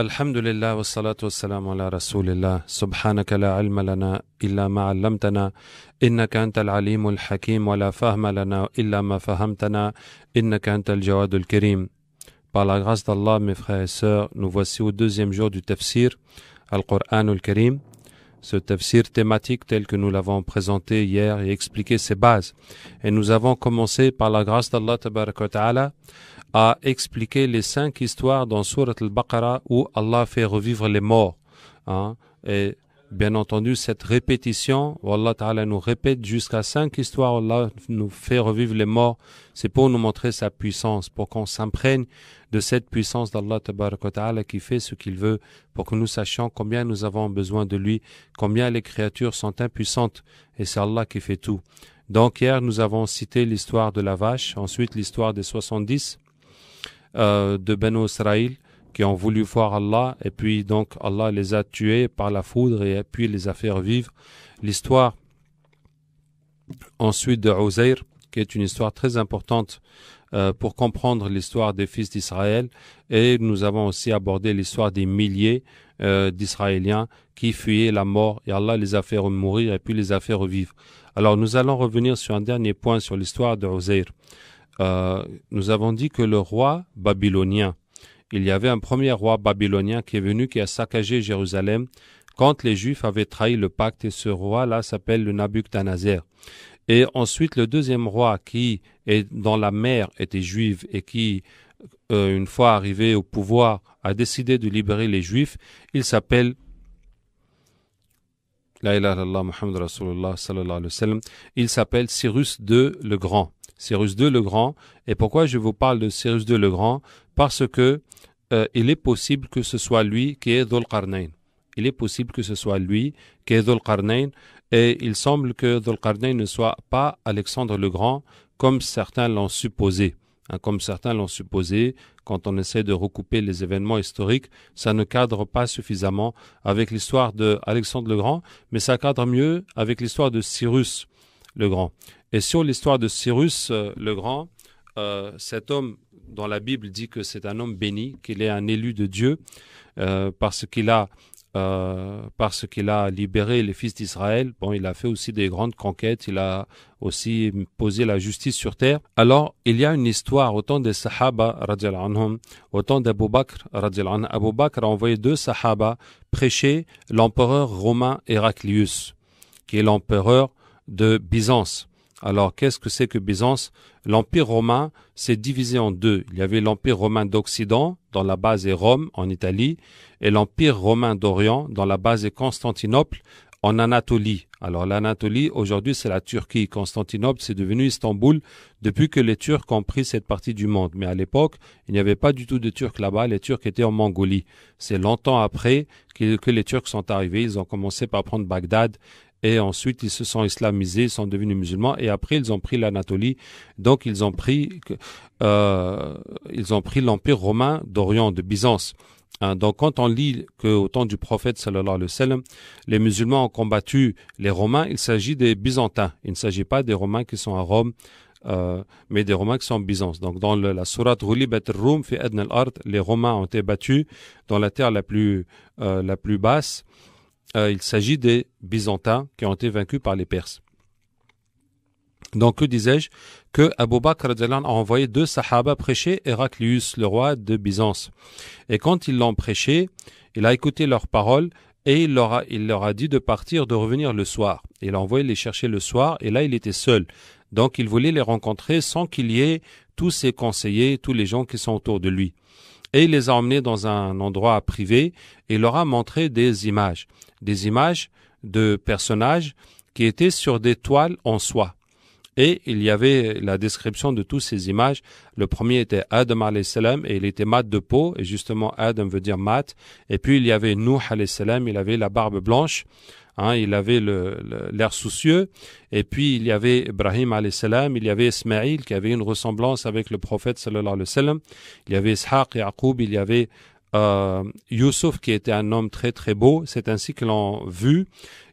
الحمد لله والصلاة والسلام على رسول الله سبحانك لا علم لنا إلا ما علمتنا إنك أنت العليم الحكيم ولا فهم لنا إلا ما فهمتنا إنك أنت الجواد الكريم. Par la grâce d'Allah, mes frères et sœurs, nous voici au deuxième jour du tafsir, Al-Qur'an al-Karim, ce tafsir thématique tel que nous l'avons présenté hier et expliqué ses bases. Et nous avons commencé par la grâce d'Allah tabaraka wa ta'ala à expliquer les 5 histoires dans Surat al-Baqarah où Allah fait revivre les morts. Et bien entendu, cette répétition, où Allah Ta'ala nous répète jusqu'à 5 histoires, Allah nous fait revivre les morts, c'est pour nous montrer sa puissance, pour qu'on s'imprègne de cette puissance d'Allah Ta'ala qui fait ce qu'il veut, pour que nous sachions combien nous avons besoin de lui, combien les créatures sont impuissantes, et c'est Allah qui fait tout. Donc hier, nous avons cité l'histoire de la vache, ensuite l'histoire des 70 de Banu Israël, qui ont voulu voir Allah, et puis donc Allah les a tués par la foudre et puis les a fait revivre. L'histoire ensuite de Uzair, qui est une histoire très importante pour comprendre l'histoire des fils d'Israël, et nous avons aussi abordé l'histoire des milliers d'Israéliens qui fuyaient la mort, et Allah les a fait mourir et puis les a fait revivre. Alors nous allons revenir sur un dernier point sur l'histoire de Uzair. Nous avons dit que le roi babylonien, il y avait un premier roi babylonien qui est venu, qui a saccagé Jérusalem quand les Juifs avaient trahi le pacte, et ce roi-là s'appelle le Nabuchodonosor. Et ensuite, le deuxième roi qui est dans la mer était juif et qui, une fois arrivé au pouvoir, a décidé de libérer les Juifs, il s'appelle La ilaha illallah Muhammad Rasulullah sallallahu alayhi wa sallam. Il s'appelle Cyrus II le Grand. Cyrus II le Grand. Et pourquoi je vous parle de Cyrus II le Grand? Parce que il est possible que ce soit lui qui est Dhul Qarnayn. Il est possible que ce soit lui qui est Dhul Qarnayn. Et il semble que Dhul Qarnayn ne soit pas Alexandre le Grand, comme certains l'ont supposé. Comme certains l'ont supposé, quand on essaie de recouper les événements historiques, ça ne cadre pas suffisamment avec l'histoire d'Alexandre le Grand, mais ça cadre mieux avec l'histoire de Cyrus le Grand. Et sur l'histoire de Cyrus le Grand, cet homme dont la Bible dit que c'est un homme béni, qu'il est un élu de Dieu, parce qu'il a libéré les fils d'Israël. Bon, il a fait aussi des grandes conquêtes, il a aussi posé la justice sur terre. Alors, il y a une histoire, autant des Sahaba, radiallahu anhum, autant d'Abu Bakr, radiallahu anhu. Abu Bakr a envoyé 2 Sahaba prêcher l'empereur romain Héraclius, qui est l'empereur de Byzance. Alors, qu'est-ce que c'est que Byzance? L'Empire romain s'est divisé en 2. Il y avait l'Empire romain d'Occident, dont la base est Rome, en Italie, et l'Empire romain d'Orient, dont la base est Constantinople, en Anatolie. Alors, l'Anatolie, aujourd'hui, c'est la Turquie. Constantinople, c'est devenu Istanbul depuis que les Turcs ont pris cette partie du monde. Mais à l'époque, il n'y avait pas du tout de Turcs là-bas. Les Turcs étaient en Mongolie. C'est longtemps après que les Turcs sont arrivés. Ils ont commencé par prendre Bagdad. Et ensuite, ils se sont islamisés, ils sont devenus musulmans, et après, ils ont pris l'Anatolie. Donc, ils ont pris l'Empire romain d'Orient, de Byzance. Donc, quand on lit qu'au temps du prophète, sallallahu alayhi wa sallam, les musulmans ont combattu les Romains, il s'agit des Byzantins. Il ne s'agit pas des Romains qui sont à Rome, mais des Romains qui sont en Byzance. Donc, dans la sourate Ghulibat ar-Rum fi adna al-ard, les Romains ont été battus dans la terre la plus basse. Il s'agit des Byzantins qui ont été vaincus par les Perses. Donc, que disais-je? Que Abu Bakr a envoyé 2 Sahaba prêcher Héraclius, le roi de Byzance. Et quand ils l'ont prêché, il a écouté leurs paroles et il leur a dit de partir, de revenir le soir. Il a envoyé les chercher le soir et là, il était seul. Donc, il voulait les rencontrer sans qu'il y ait tous ses conseillers, tous les gens qui sont autour de lui. Et il les a emmenés dans un endroit privé et il leur a montré des images de personnages qui étaient sur des toiles en soie. Et il y avait la description de toutes ces images. Le premier était Adam alayhi salam et il était mat de peau, et justement Adam veut dire mat. Et puis il y avait Nuh alayhi salam, il avait la barbe blanche, il avait l'air soucieux. Et puis il y avait Ibrahim alayhi salam, il y avait Ismaïl qui avait une ressemblance avec le prophète sallallahu alayhi wa sallam. Il y avait Ishaq, Yaqub, il y avait Youssouf qui était un homme très très beau, c'est ainsi qu'ils l'ont vu.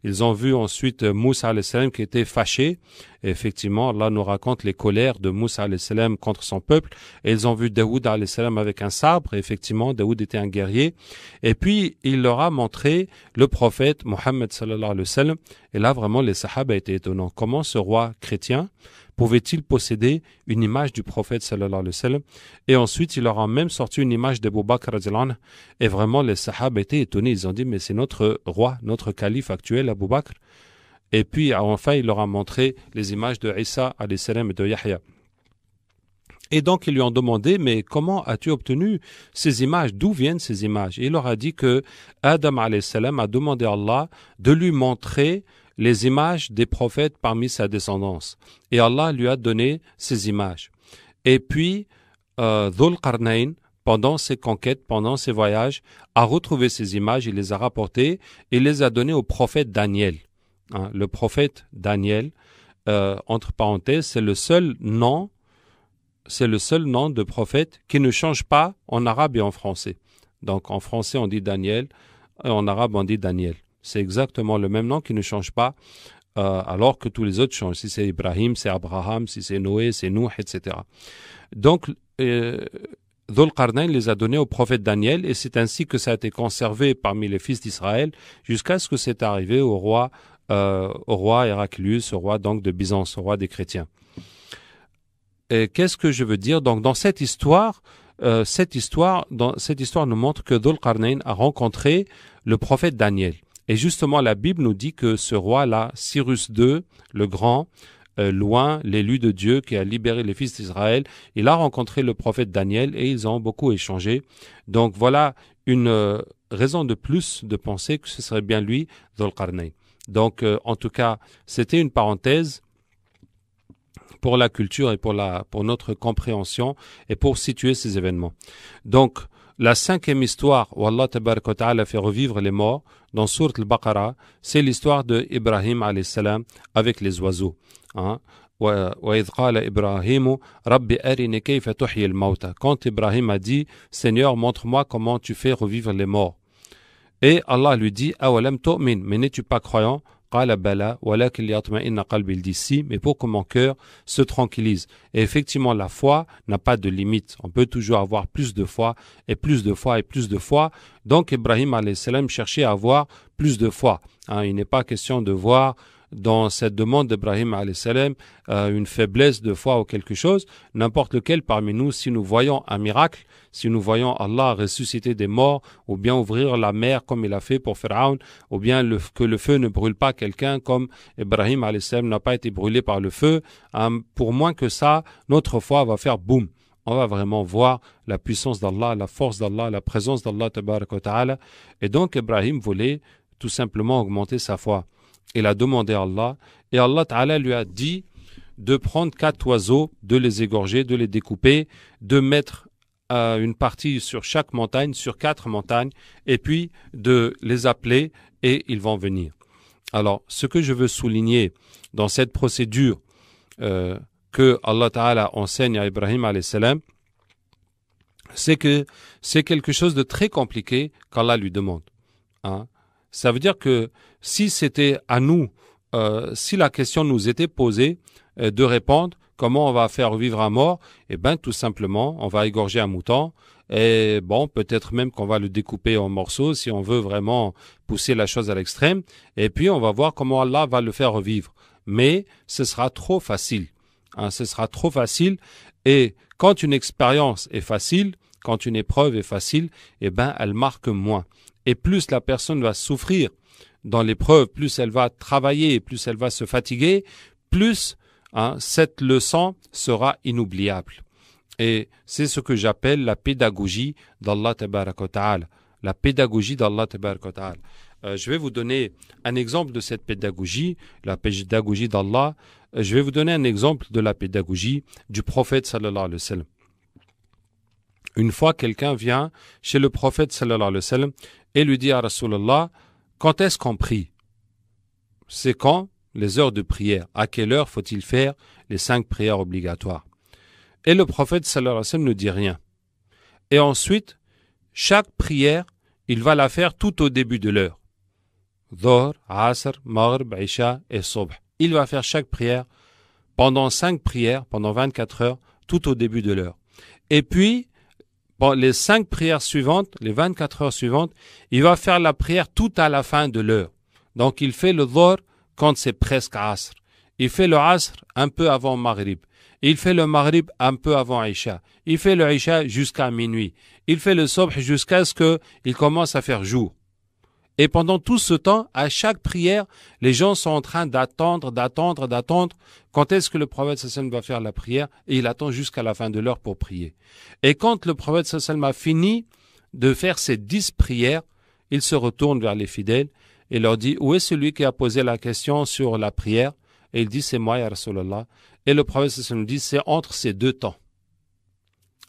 Ils ont vu ensuite Moussa alayhi salam qui était fâché. Et effectivement, Allah nous raconte les colères de Moussa alayhi salam contre son peuple. Et ils ont vu Daoud alayhi salam avec un sabre. Et effectivement, Daoud était un guerrier. Et puis, il leur a montré le prophète Mohammed sallallahu alayhi wa sallam. Et là, vraiment, les sahaba étaient étonnants. Comment ce roi chrétien pouvait-il posséder une image du prophète sallallahu alayhi wa sallam? Et ensuite, il leur a même sorti une image d'Abu Bakr radhiyallahu anhu. Et vraiment, les sahaba étaient étonnés. Ils ont dit, mais c'est notre roi, notre calife actuel, Abu Bakr. Et puis, enfin, il leur a montré les images de Isa alayhi salam et de Yahya. Et donc, ils lui ont demandé, mais comment as-tu obtenu ces images? D'où viennent ces images? Et il leur a dit que Adam alayhi salam a demandé à Allah de lui montrer les images des prophètes parmi sa descendance. Et Allah lui a donné ces images. Et puis, Dhul Qarnayn, pendant ses conquêtes, pendant ses voyages, a retrouvé ces images, il les a rapportées et les a données au prophète Daniel. Le prophète Daniel, entre parenthèses, c'est le seul nom de prophète qui ne change pas en arabe et en français. Donc en français on dit Daniel, et en arabe on dit Daniel. C'est exactement le même nom qui ne change pas, alors que tous les autres changent. Si c'est Ibrahim, c'est Abraham, si c'est Noé, c'est Nouh, etc. Donc, Dhul Qarnayn les a donnés au prophète Daniel, et c'est ainsi que ça a été conservé parmi les fils d'Israël, jusqu'à ce que c'est arrivé au roi Héraclius, au roi donc de Byzance, au roi des chrétiens. Et qu'est-ce que je veux dire? Donc, dans cette histoire nous montre que Dhul Qarnayn a rencontré le prophète Daniel. Et justement, la Bible nous dit que ce roi-là, Cyrus II, le grand, loin, l'élu de Dieu qui a libéré les fils d'Israël, il a rencontré le prophète Daniel et ils ont beaucoup échangé. Donc voilà une raison de plus de penser que ce serait bien lui, Dhul Qarnayn. Donc en tout cas, c'était une parenthèse pour la culture et pour notre compréhension et pour situer ces événements. Donc, la cinquième histoire où Allah tabaraka wa ta'ala fait revivre les morts dans Sourate al-Baqarah, c'est l'histoire de Ibrahim alayhi salam avec les oiseaux. وَإِذْ قَالَ إِبْرَاهِيمُ رَبِّ أَرِنِي كَيْفَ تُحْيِي الْمَوْتَى. Quand Ibrahim a dit, Seigneur, montre-moi comment tu fais revivre les morts. Et Allah lui dit, أَوَلَمْ تُؤْمِنْ, mais n'es-tu pas croyant? قال بلى ولكن ليطمئن قلبي, il dit si, mais pour que mon cœur se tranquillise. Et effectivement, la foi n'a pas de limite. On peut toujours avoir plus de foi et plus de foi et plus de foi. Donc Ibrahim alayhi salam cherchait à avoir plus de foi. Il n'est pas question de voir dans cette demande d'Ibrahim alayhi salam une faiblesse de foi ou quelque chose. N'importe lequel parmi nous, si nous voyons un miracle, si nous voyons Allah ressusciter des morts, ou bien ouvrir la mer comme il a fait pour Pharaon, ou bien que le feu ne brûle pas quelqu'un comme Ibrahim alayhi salam n'a pas été brûlé par le feu, pour moins que ça, notre foi va faire boum. On va vraiment voir la puissance d'Allah, la force d'Allah, la présence d'Allah tabaraka wa ta'ala. Et donc Ibrahim voulait tout simplement augmenter sa foi. Il a demandé à Allah, et Allah ta'ala lui a dit de prendre 4 oiseaux, de les égorger, de les découper, de mettre une partie sur chaque montagne, sur 4 montagnes, et puis de les appeler, et ils vont venir. Alors, ce que je veux souligner dans cette procédure que Allah ta'ala enseigne à Ibrahim alayhi salam, c'est que c'est quelque chose de très compliqué qu'Allah lui demande. Ça veut dire que si c'était à nous, si la question nous était posée de répondre comment on va faire vivre un mort, eh bien tout simplement on va égorger un mouton et bon peut-être même qu'on va le découper en morceaux si on veut vraiment pousser la chose à l'extrême et puis on va voir comment Allah va le faire revivre. Mais ce sera trop facile. Ce sera trop facile et quand une expérience est facile, quand une épreuve est facile, eh bien elle marque moins. Et plus la personne va souffrir dans l'épreuve, plus elle va travailler, plus elle va se fatiguer, plus cette leçon sera inoubliable. Et c'est ce que j'appelle la pédagogie d'Allah tabaraka wa ta'ala. La pédagogie d'Allah tabaraka wa ta'ala. Je vais vous donner un exemple de cette pédagogie, la pédagogie d'Allah. Je vais vous donner un exemple de la pédagogie du prophète sallallahu alayhi wa sallam. Une fois, quelqu'un vient chez le prophète sallallahu alayhi wa sallam et lui dit à Rasulallah, quand est-ce qu'on prie? C'est quand? Les heures de prière. À quelle heure faut-il faire les 5 prières obligatoires? Et le prophète sallallahu alayhi wa sallam ne dit rien. Et ensuite, chaque prière, il va la faire tout au début de l'heure. Dhuhr, Asr, Maghrib, Isha et Subh. Il va faire chaque prière pendant 5 prières, pendant 24 heures, tout au début de l'heure. Et puis, les 5 prières suivantes, les 24 heures suivantes, il va faire la prière tout à la fin de l'heure. Donc, il fait le Dhuhr quand c'est presque Asr. Il fait le Asr un peu avant Maghrib. Il fait le Maghrib un peu avant Isha. Il fait le Isha jusqu'à minuit. Il fait le Subh jusqu'à ce qu'il commence à faire jour. Et pendant tout ce temps, à chaque prière, les gens sont en train d'attendre quand est-ce que le prophète sallallahu va faire la prière, et il attend jusqu'à la fin de l'heure pour prier. Et quand le prophète sallallahu a fini de faire ses 10 prières, il se retourne vers les fidèles et leur dit: où est celui qui a posé la question sur la prière? Et il dit: c'est moi, ya Rasulallah. Et le prophète sallallahu dit: c'est entre ces 2 temps.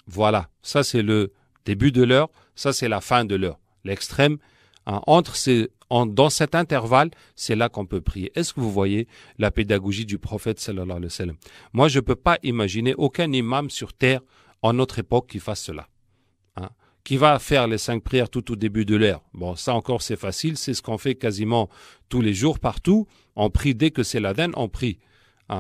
Voilà, ça c'est le début de l'heure, ça c'est la fin de l'heure, l'extrême. Dans cet intervalle, c'est là qu'on peut prier. Est-ce que vous voyez la pédagogie du prophète sallallahu alayhi wa sallam? Moi, je ne peux pas imaginer aucun imam sur terre en notre époque qui fasse cela. Qui va faire les 5 prières tout au début de l'heure. Bon, ça encore c'est facile, c'est ce qu'on fait quasiment tous les jours partout. On prie dès que c'est l'adhan, on prie.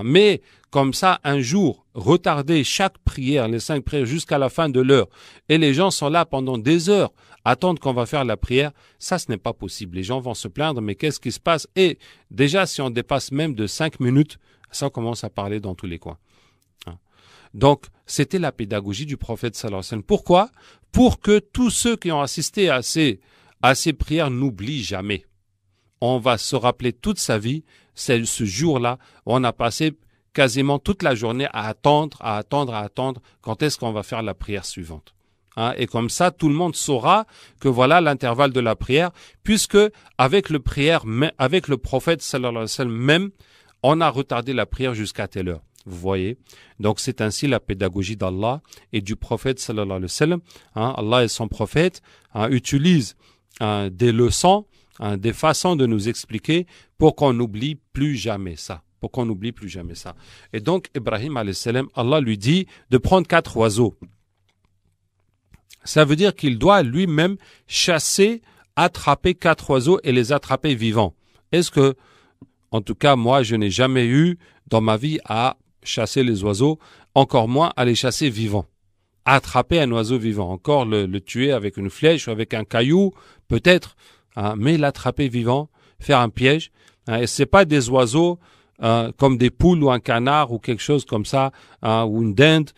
Mais comme ça, un jour, retarder chaque prière, les 5 prières jusqu'à la fin de l'heure, et les gens sont là pendant des heures, attendent qu'on va faire la prière, ça ce n'est pas possible. Les gens vont se plaindre, mais qu'est-ce qui se passe? Et déjà, si on dépasse même de 5 minutes, ça commence à parler dans tous les coins. Donc, c'était la pédagogie du prophète sallallahu alayhi wa sallam. Pourquoi? Pour que tous ceux qui ont assisté à ces prières n'oublient jamais. On va se rappeler toute sa vie, c'est ce jour-là, où on a passé quasiment toute la journée à attendre quand est-ce qu'on va faire la prière suivante. Et comme ça, tout le monde saura que voilà l'intervalle de la prière, puisque avec le prophète sallallahu alayhi wa sallam même, on a retardé la prière jusqu'à telle heure. Vous voyez? Donc c'est ainsi la pédagogie d'Allah et du prophète sallallahu alayhi wa sallam. Allah et son prophète utilisent des leçons, des façons de nous expliquer pour qu'on n'oublie plus jamais ça. Et donc Ibrahim alayhi salam, Allah lui dit de prendre 4 oiseaux. Ça veut dire qu'il doit lui-même chasser, attraper 4 oiseaux et les attraper vivants. Est-ce que, en tout cas moi, je n'ai jamais eu dans ma vie à chasser les oiseaux, encore moins à les chasser vivants. Attraper un oiseau vivant, encore le tuer avec une flèche ou avec un caillou, peut-être, mais l'attraper vivant, faire un piège. Et c'est pas des oiseaux comme des poules ou un canard ou quelque chose comme ça, ou une dinde,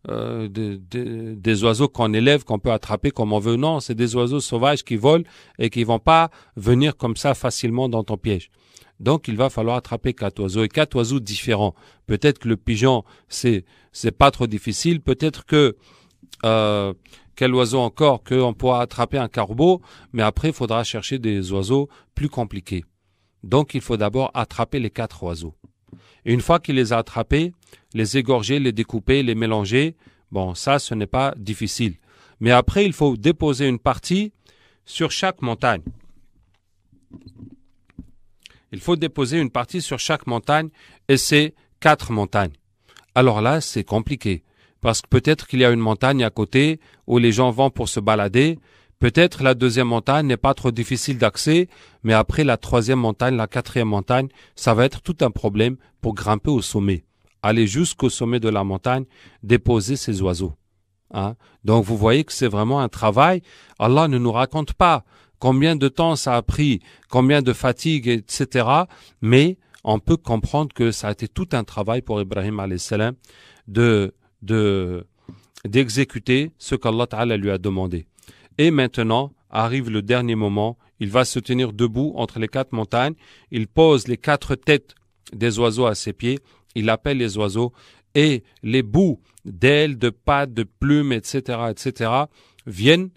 des oiseaux qu'on élève, qu'on peut attraper comme on veut. Non, c'est des oiseaux sauvages qui volent et qui vont pas venir comme ça facilement dans ton piège. Donc, il va falloir attraper 4 oiseaux et 4 oiseaux différents. Peut-être que le pigeon, c'est pas trop difficile. Peut-être que, quel oiseau encore, qu'on pourra attraper un corbeau, mais après, il faudra chercher des oiseaux plus compliqués. Donc, il faut d'abord attraper les 4 oiseaux. Et une fois qu'il les a attrapés, les égorger, les découper, les mélanger, bon, ça, ce n'est pas difficile. Mais après, il faut déposer une partie sur chaque montagne. Il faut déposer une partie sur chaque montagne, et c'est 4 montagnes. Alors là, c'est compliqué, parce que peut-être qu'il y a une montagne à côté où les gens vont pour se balader. Peut-être la 2e montagne n'est pas trop difficile d'accès, mais après la 3e montagne, la 4e montagne, ça va être tout un problème pour grimper au sommet. Aller jusqu'au sommet de la montagne, déposer ces oiseaux. Donc vous voyez que c'est vraiment un travail. Allah ne nous raconte pas combien de temps ça a pris, combien de fatigue, etc. Mais on peut comprendre que ça a été tout un travail pour Ibrahim alayhi salam d'exécuter ce qu'Allah Ta'ala lui a demandé. Et maintenant, arrive le dernier moment, il va se tenir debout entre les 4 montagnes, il pose les 4 têtes des oiseaux à ses pieds, il appelle les oiseaux, et les bouts d'ailes, de pattes, de plumes, etc., viennent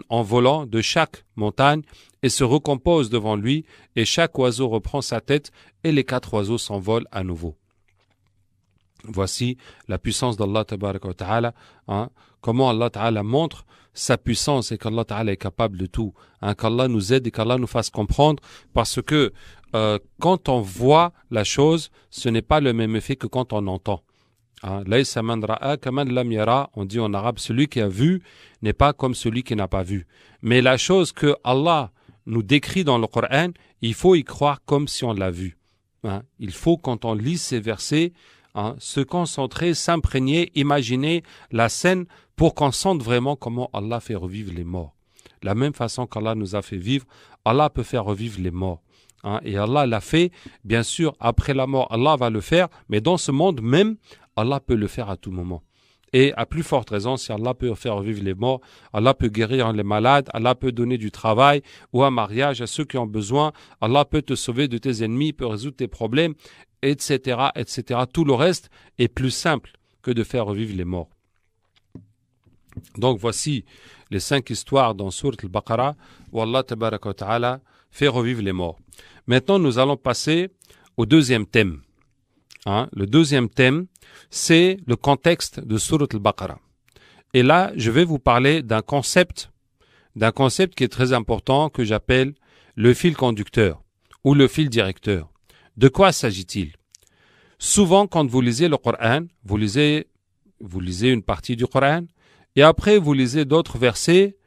en volant de chaque montagne et se recomposent devant lui, et chaque oiseau reprend sa tête, et les 4 oiseaux s'envolent à nouveau. Voici la puissance d'Allah Tabaraka wa Ta'ala, comment Allah Ta'ala montre sa puissance et qu'Allah Ta'ala est capable de tout, qu'Allah nous aide et qu'Allah nous fasse comprendre, parce que quand on voit la chose, ce n'est pas le même effet que quand on entend. Laysa man ra'a kaman lam yara, on dit en arabe, celui qui a vu n'est pas comme celui qui n'a pas vu. Mais la chose que Allah nous décrit dans le Coran, il faut y croire comme si on l'a vu. Il faut, quand on lit ces versets, se concentrer, s'imprégner, imaginer la scène pour qu'on sente vraiment comment Allah fait revivre les morts. La même façon qu'Allah nous a fait vivre, Allah peut faire revivre les morts. Et Allah l'a fait, bien sûr, après la mort, Allah va le faire, mais dans ce monde même, Allah peut le faire à tout moment. Et à plus forte raison, si Allah peut faire revivre les morts, Allah peut guérir les malades, Allah peut donner du travail ou un mariage à ceux qui ont besoin, Allah peut te sauver de tes ennemis, peut résoudre tes problèmes, etc., etc. Tout le reste est plus simple que de faire revivre les morts. Donc voici les 5 histoires dans Sourate Al-Baqarah où Allah tabaraka wa ta'ala fait revivre les morts. Maintenant, nous allons passer au deuxième thème. Le deuxième thème, c'est le contexte de Sourate Al-Baqarah. Et là, je vais vous parler d'un concept qui est très important, que j'appelle le fil conducteur ou le fil directeur. De quoi s'agit-il? Souvent, quand vous lisez le Coran, vous lisez une partie du Coran, et après vous lisez d'autres versets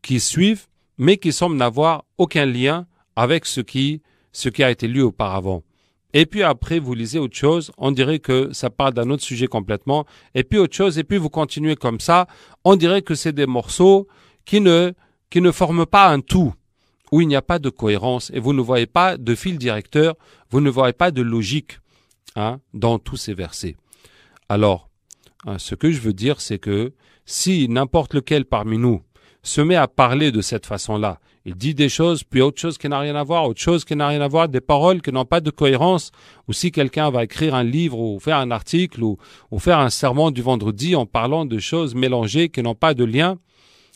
qui suivent, mais qui semblent n'avoir aucun lien avec ce qui a été lu auparavant. Et puis après, vous lisez autre chose, on dirait que ça parle d'un autre sujet complètement, et puis autre chose, et puis vous continuez comme ça, on dirait que c'est des morceaux qui ne forment pas un tout, où il n'y a pas de cohérence, et vous ne voyez pas de fil directeur, vous ne voyez pas de logique dans tous ces versets. Alors, ce que je veux dire, c'est que si n'importe lequel parmi nous se met à parler de cette façon-là, il dit des choses, puis autre chose qui n'a rien à voir, autre chose qui n'a rien à voir, des paroles qui n'ont pas de cohérence, ou si quelqu'un va écrire un livre ou faire un article ou faire un sermon du vendredi en parlant de choses mélangées qui n'ont pas de lien,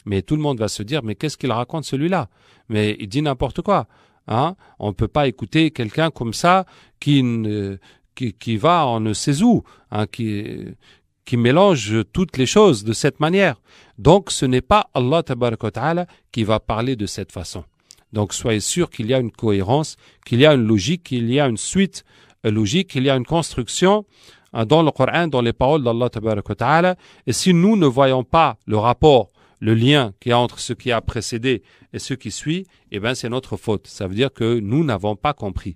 mais tout le monde va se dire, mais qu'est-ce qu'il raconte celui-là? Mais il dit n'importe quoi. On ne peut pas écouter quelqu'un comme ça qui va on ne sait où, qui mélange toutes les choses de cette manière. Donc, ce n'est pas Allah tabaraka wa ta'ala qui va parler de cette façon. Donc, soyez sûr qu'il y a une cohérence, qu'il y a une logique, qu'il y a une suite logique, qu'il y a une construction dans le Coran, dans les paroles d'Allah tabaraka wa ta'ala. Et si nous ne voyons pas le rapport, le lien qu'il y a entre ce qui a précédé et ce qui suit, eh bien, c'est notre faute. Ça veut dire que nous n'avons pas compris.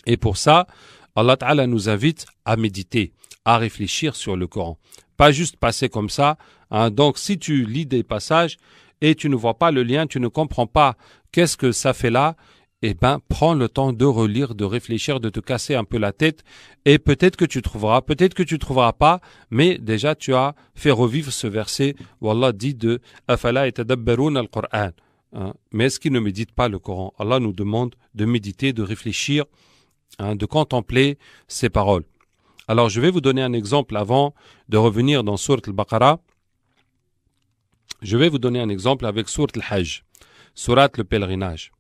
Et pour ça, Allah ta'ala nous invite à méditer, à réfléchir sur le Coran. Pas juste passer comme ça. Donc, si tu lis des passages et tu ne vois pas le lien, tu ne comprends pas qu'est-ce que ça fait là, eh bien, prends le temps de relire, de réfléchir, de te casser un peu la tête. Et peut-être que tu trouveras, peut-être que tu trouveras pas, mais déjà tu as fait revivre ce verset où Allah dit de « Afala yatadabbaruna al-Qur'an ». Mais est-ce qu'ils ne méditent pas le Coran? Allah nous demande de méditer, de réfléchir, de contempler ces paroles. Alors, je vais vous donner un exemple avant de revenir dans Sourate Al-Baqarah. Je vais vous donner un exemple avec Sourate Al-Hajj, Sourate le pèlerinage.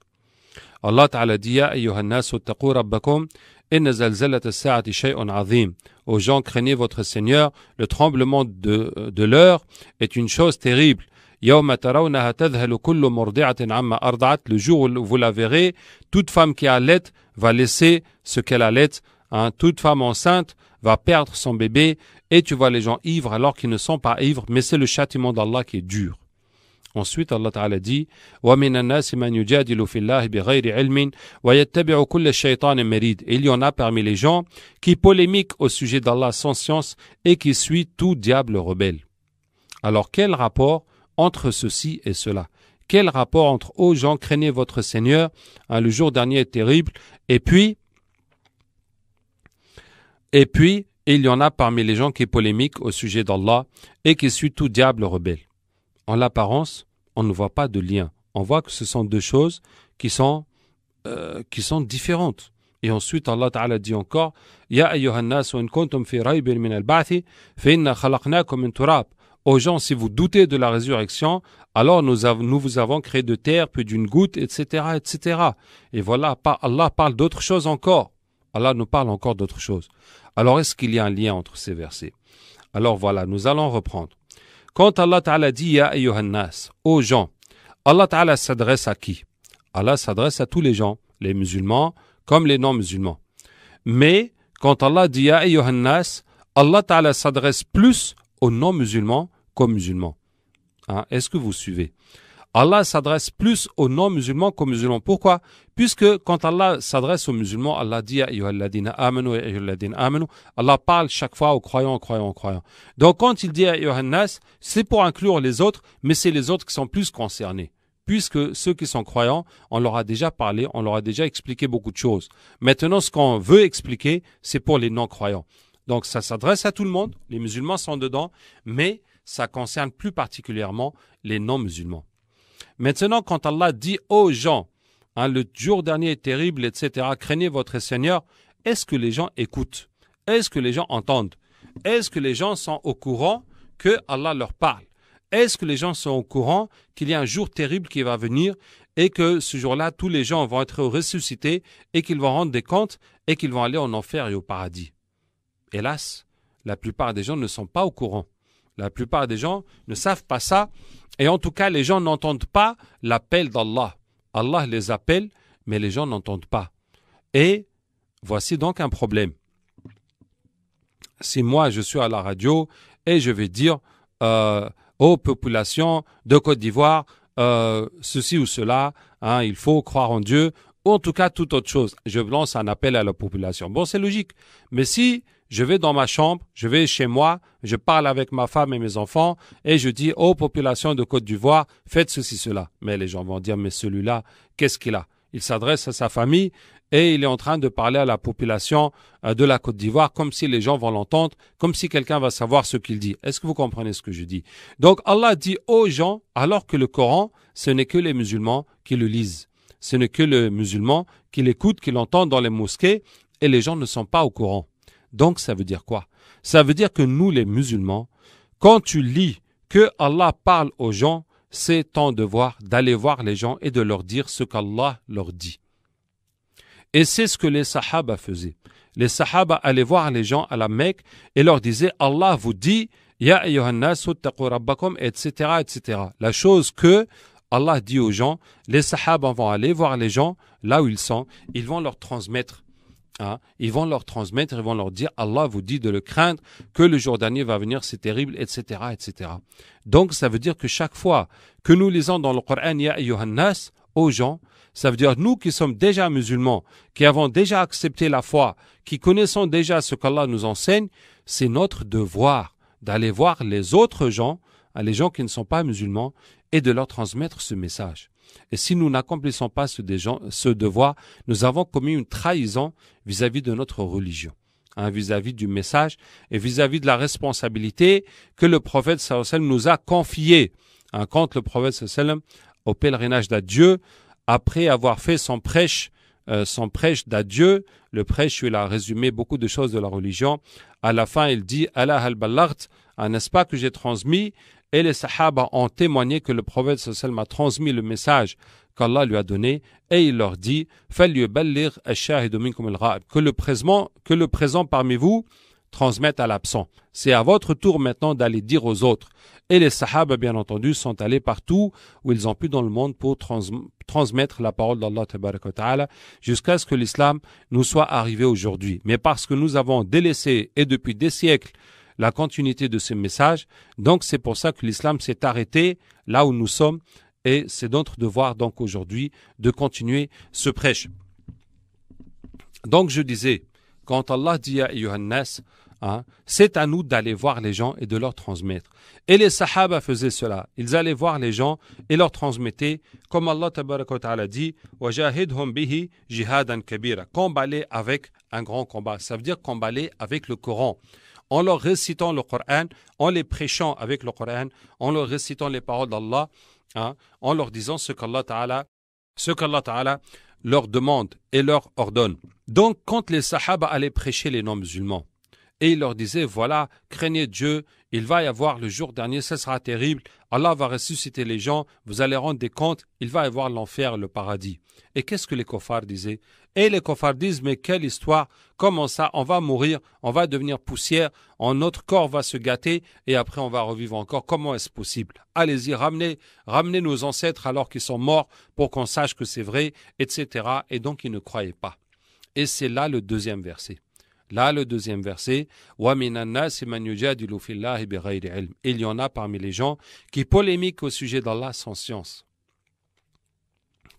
Allah Ta'ala dit « Ya ayyuhan nasu attaqu rabbakum, inna zalzalata as-sa'ati shay'un 'azim » Aux gens, craignez votre Seigneur, le tremblement de l'heure est une chose terrible. يَوْمَ تَرَوْنَهَا تَذْهَلُ كُلُّ مُرْضِعَةٍ عَمَّا أَرْضَعَتْ Le jour où vous la verrez, toute femme qui allaite va laisser ce qu'elle allaite. Toute femme enceinte va perdre son bébé et tu vois les gens ivres alors qu'ils ne sont pas ivres, mais c'est le châtiment d'Allah qui est dur. Ensuite, Allah Ta'ala dit وَمِنَ النَّاسِ مَنْ يُجَادِلُ فِي اللَّهِ بِغَيْرِ عِلْمٍ وَيَتَّبِعُ كُلَّ شَيْطَانٍ مَرِيدٍ Et il y en a parmi les gens qui polémiquent au sujet d'Allah sans science et qui suivent tout diable rebelle. Alors, quel rapport entre ceci et cela? Quel rapport entre « Ô gens, craignez votre Seigneur, le jour dernier est terrible » et puis, il y en a parmi les gens qui polémiquent au sujet d'Allah et qui suivent tout diable rebelle. En l'apparence, on ne voit pas de lien. On voit que ce sont deux choses qui sont différentes. Et ensuite, Allah Ta'ala dit encore « Ya ayyuhan nas in kuntum fi raybin min al-ba'thi fa inna khalaqnakum min turab » Aux gens, si vous doutez de la résurrection, alors nous vous avons créé de terre, puis d'une goutte, etc., etc. Et voilà, Allah parle d'autre chose encore. Allah nous parle encore d'autre chose. Alors, est-ce qu'il y a un lien entre ces versets? Alors voilà, nous allons reprendre. Quand Allah Ta'ala dit « Ya ayyuhan nas » aux gens, Allah Ta'ala s'adresse à qui? Allah s'adresse à tous les gens, les musulmans comme les non-musulmans. Mais quand Allah dit Ya ayyuhan nas, Allah Ta'ala s'adresse plus aux non-musulmans qu'aux musulmans. Hein? Est-ce que vous suivez? Allah s'adresse plus aux non-musulmans qu'aux musulmans. Pourquoi? Puisque quand Allah s'adresse aux musulmans, Allah dit Ya ayyuhalladhina amanu, ya ayyuhalladhina amanu. Allah parle chaque fois aux croyants, aux croyants, aux croyants. Donc quand il dit Ya ayyuhan nas, c'est pour inclure les autres, mais c'est les autres qui sont plus concernés. Puisque ceux qui sont croyants, on leur a déjà parlé, on leur a déjà expliqué beaucoup de choses. Maintenant, ce qu'on veut expliquer, c'est pour les non-croyants. Donc ça s'adresse à tout le monde, les musulmans sont dedans, mais ça concerne plus particulièrement les non-musulmans. Maintenant, quand Allah dit aux gens, hein, le jour dernier est terrible, etc., craignez votre Seigneur, est-ce que les gens écoutent? Est-ce que les gens entendent? Est-ce que les gens sont au courant que Allah leur parle? Est-ce que les gens sont au courant qu'il y a un jour terrible qui va venir et que ce jour-là, tous les gens vont être ressuscités et qu'ils vont rendre des comptes et qu'ils vont aller en enfer et au paradis? Hélas, la plupart des gens ne sont pas au courant. La plupart des gens ne savent pas ça. Et en tout cas, les gens n'entendent pas l'appel d'Allah. Allah les appelle, mais les gens n'entendent pas. Et voici donc un problème. Si moi, je suis à la radio et je vais dire aux populations de Côte d'Ivoire, ceci ou cela, hein, il faut croire en Dieu, ou en tout cas toute autre chose. Je lance un appel à la population. Bon, c'est logique. Mais si je vais dans ma chambre, je vais chez moi, je parle avec ma femme et mes enfants et je dis aux populations de Côte d'Ivoire, faites ceci, cela. Mais les gens vont dire, mais celui-là, qu'est-ce qu'il a? Il s'adresse à sa famille et il est en train de parler à la population de la Côte d'Ivoire comme si les gens vont l'entendre, comme si quelqu'un va savoir ce qu'il dit. Est-ce que vous comprenez ce que je dis? Donc Allah dit aux gens, alors que le Coran, ce n'est que les musulmans qui le lisent. Ce n'est que les musulmans qui l'écoutent, qui l'entendent dans les mosquées et les gens ne sont pas au courant. Donc, ça veut dire quoi? Ça veut dire que nous, les musulmans, quand tu lis que Allah parle aux gens, c'est ton devoir d'aller voir les gens et de leur dire ce qu'Allah leur dit. Et c'est ce que les Sahaba faisaient. Les Sahaba allaient voir les gens à la Mecque et leur disaient « Allah vous dit, Ya ayyuhan nasu taqu rabbakum » etc., etc. La chose que Allah dit aux gens, les Sahaba vont aller voir les gens là où ils sont, ils vont leur transmettre. Hein, ils vont leur transmettre, ils vont leur dire Allah vous dit de le craindre, que le jour dernier va venir, c'est terrible, etc., etc. Donc ça veut dire que chaque fois que nous lisons dans le Coran Ya ayyuhan nas aux gens, ça veut dire nous qui sommes déjà musulmans, qui avons déjà accepté la foi, qui connaissons déjà ce qu'Allah nous enseigne, c'est notre devoir d'aller voir les autres gens, les gens qui ne sont pas musulmans, et de leur transmettre ce message. Et si nous n'accomplissons pas ce devoir, nous avons commis une trahison vis-à-vis de notre religion, hein, vis-à-vis du message et vis-à-vis de la responsabilité que le prophète sallallahu alayhi wa sallam nous a confiée. Hein, quand le prophète sallallahu alayhi wa sallam, au pèlerinage d'adieu, après avoir fait son prêche d'adieu, le prêche où il a résumé beaucoup de choses de la religion, à la fin il dit « Allah al-ballagt » n'est-ce pas que j'ai transmis? Et les Sahaba ont témoigné que le prophète sallallahu alayhi wa sallam a transmis le message qu'Allah lui a donné et il leur dit que le présent parmi vous transmette à l'absent. C'est à votre tour maintenant d'aller dire aux autres. Et les Sahaba, bien entendu, sont allés partout où ils ont pu dans le monde pour transmettre la parole d'Allah tabaraka wa ta'ala jusqu'à ce que l'islam nous soit arrivé aujourd'hui. Mais parce que nous avons délaissé et depuis des siècles la continuité de ce message. Donc c'est pour ça que l'islam s'est arrêté là où nous sommes et c'est notre devoir donc aujourd'hui de continuer ce prêche. Donc je disais, quand Allah dit à ayyuhan nas, hein, c'est à nous d'aller voir les gens et de leur transmettre. Et les Sahaba faisaient cela. Ils allaient voir les gens et leur transmettaient, comme Allah tabaraka wa ta'ala dit, wajahidhum bihi jihadan kabira. Combattez avec un grand combat. Ça veut dire combattez avec le Coran. En leur récitant le Coran, en les prêchant avec le Coran, en leur récitant les paroles d'Allah, hein, en leur disant ce qu'Allah Ta'ala leur demande et leur ordonne. Donc, quand les Sahaba allaient prêcher les non-musulmans, et ils leur disaient, voilà, craignez Dieu, il va y avoir le jour dernier, ce sera terrible, Allah va ressusciter les gens, vous allez rendre des comptes, il va y avoir l'enfer, le paradis. Et qu'est-ce que les kofars disaient? Et les kofars disent, mais quelle histoire, comment ça, on va mourir, on va devenir poussière, notre corps va se gâter et après on va revivre encore, comment est-ce possible? Allez-y, ramenez nos ancêtres alors qu'ils sont morts pour qu'on sache que c'est vrai, etc. Et donc ils ne croyaient pas. Et c'est là le deuxième verset. Là, le deuxième verset, وَمِنَ النَّاسِ مَنْ يُجَادِلُ فِي اللَّهِ بِغَيْرِ عِلْمٍ. Il y en a parmi les gens qui polémiquent au sujet d'Allah sans science.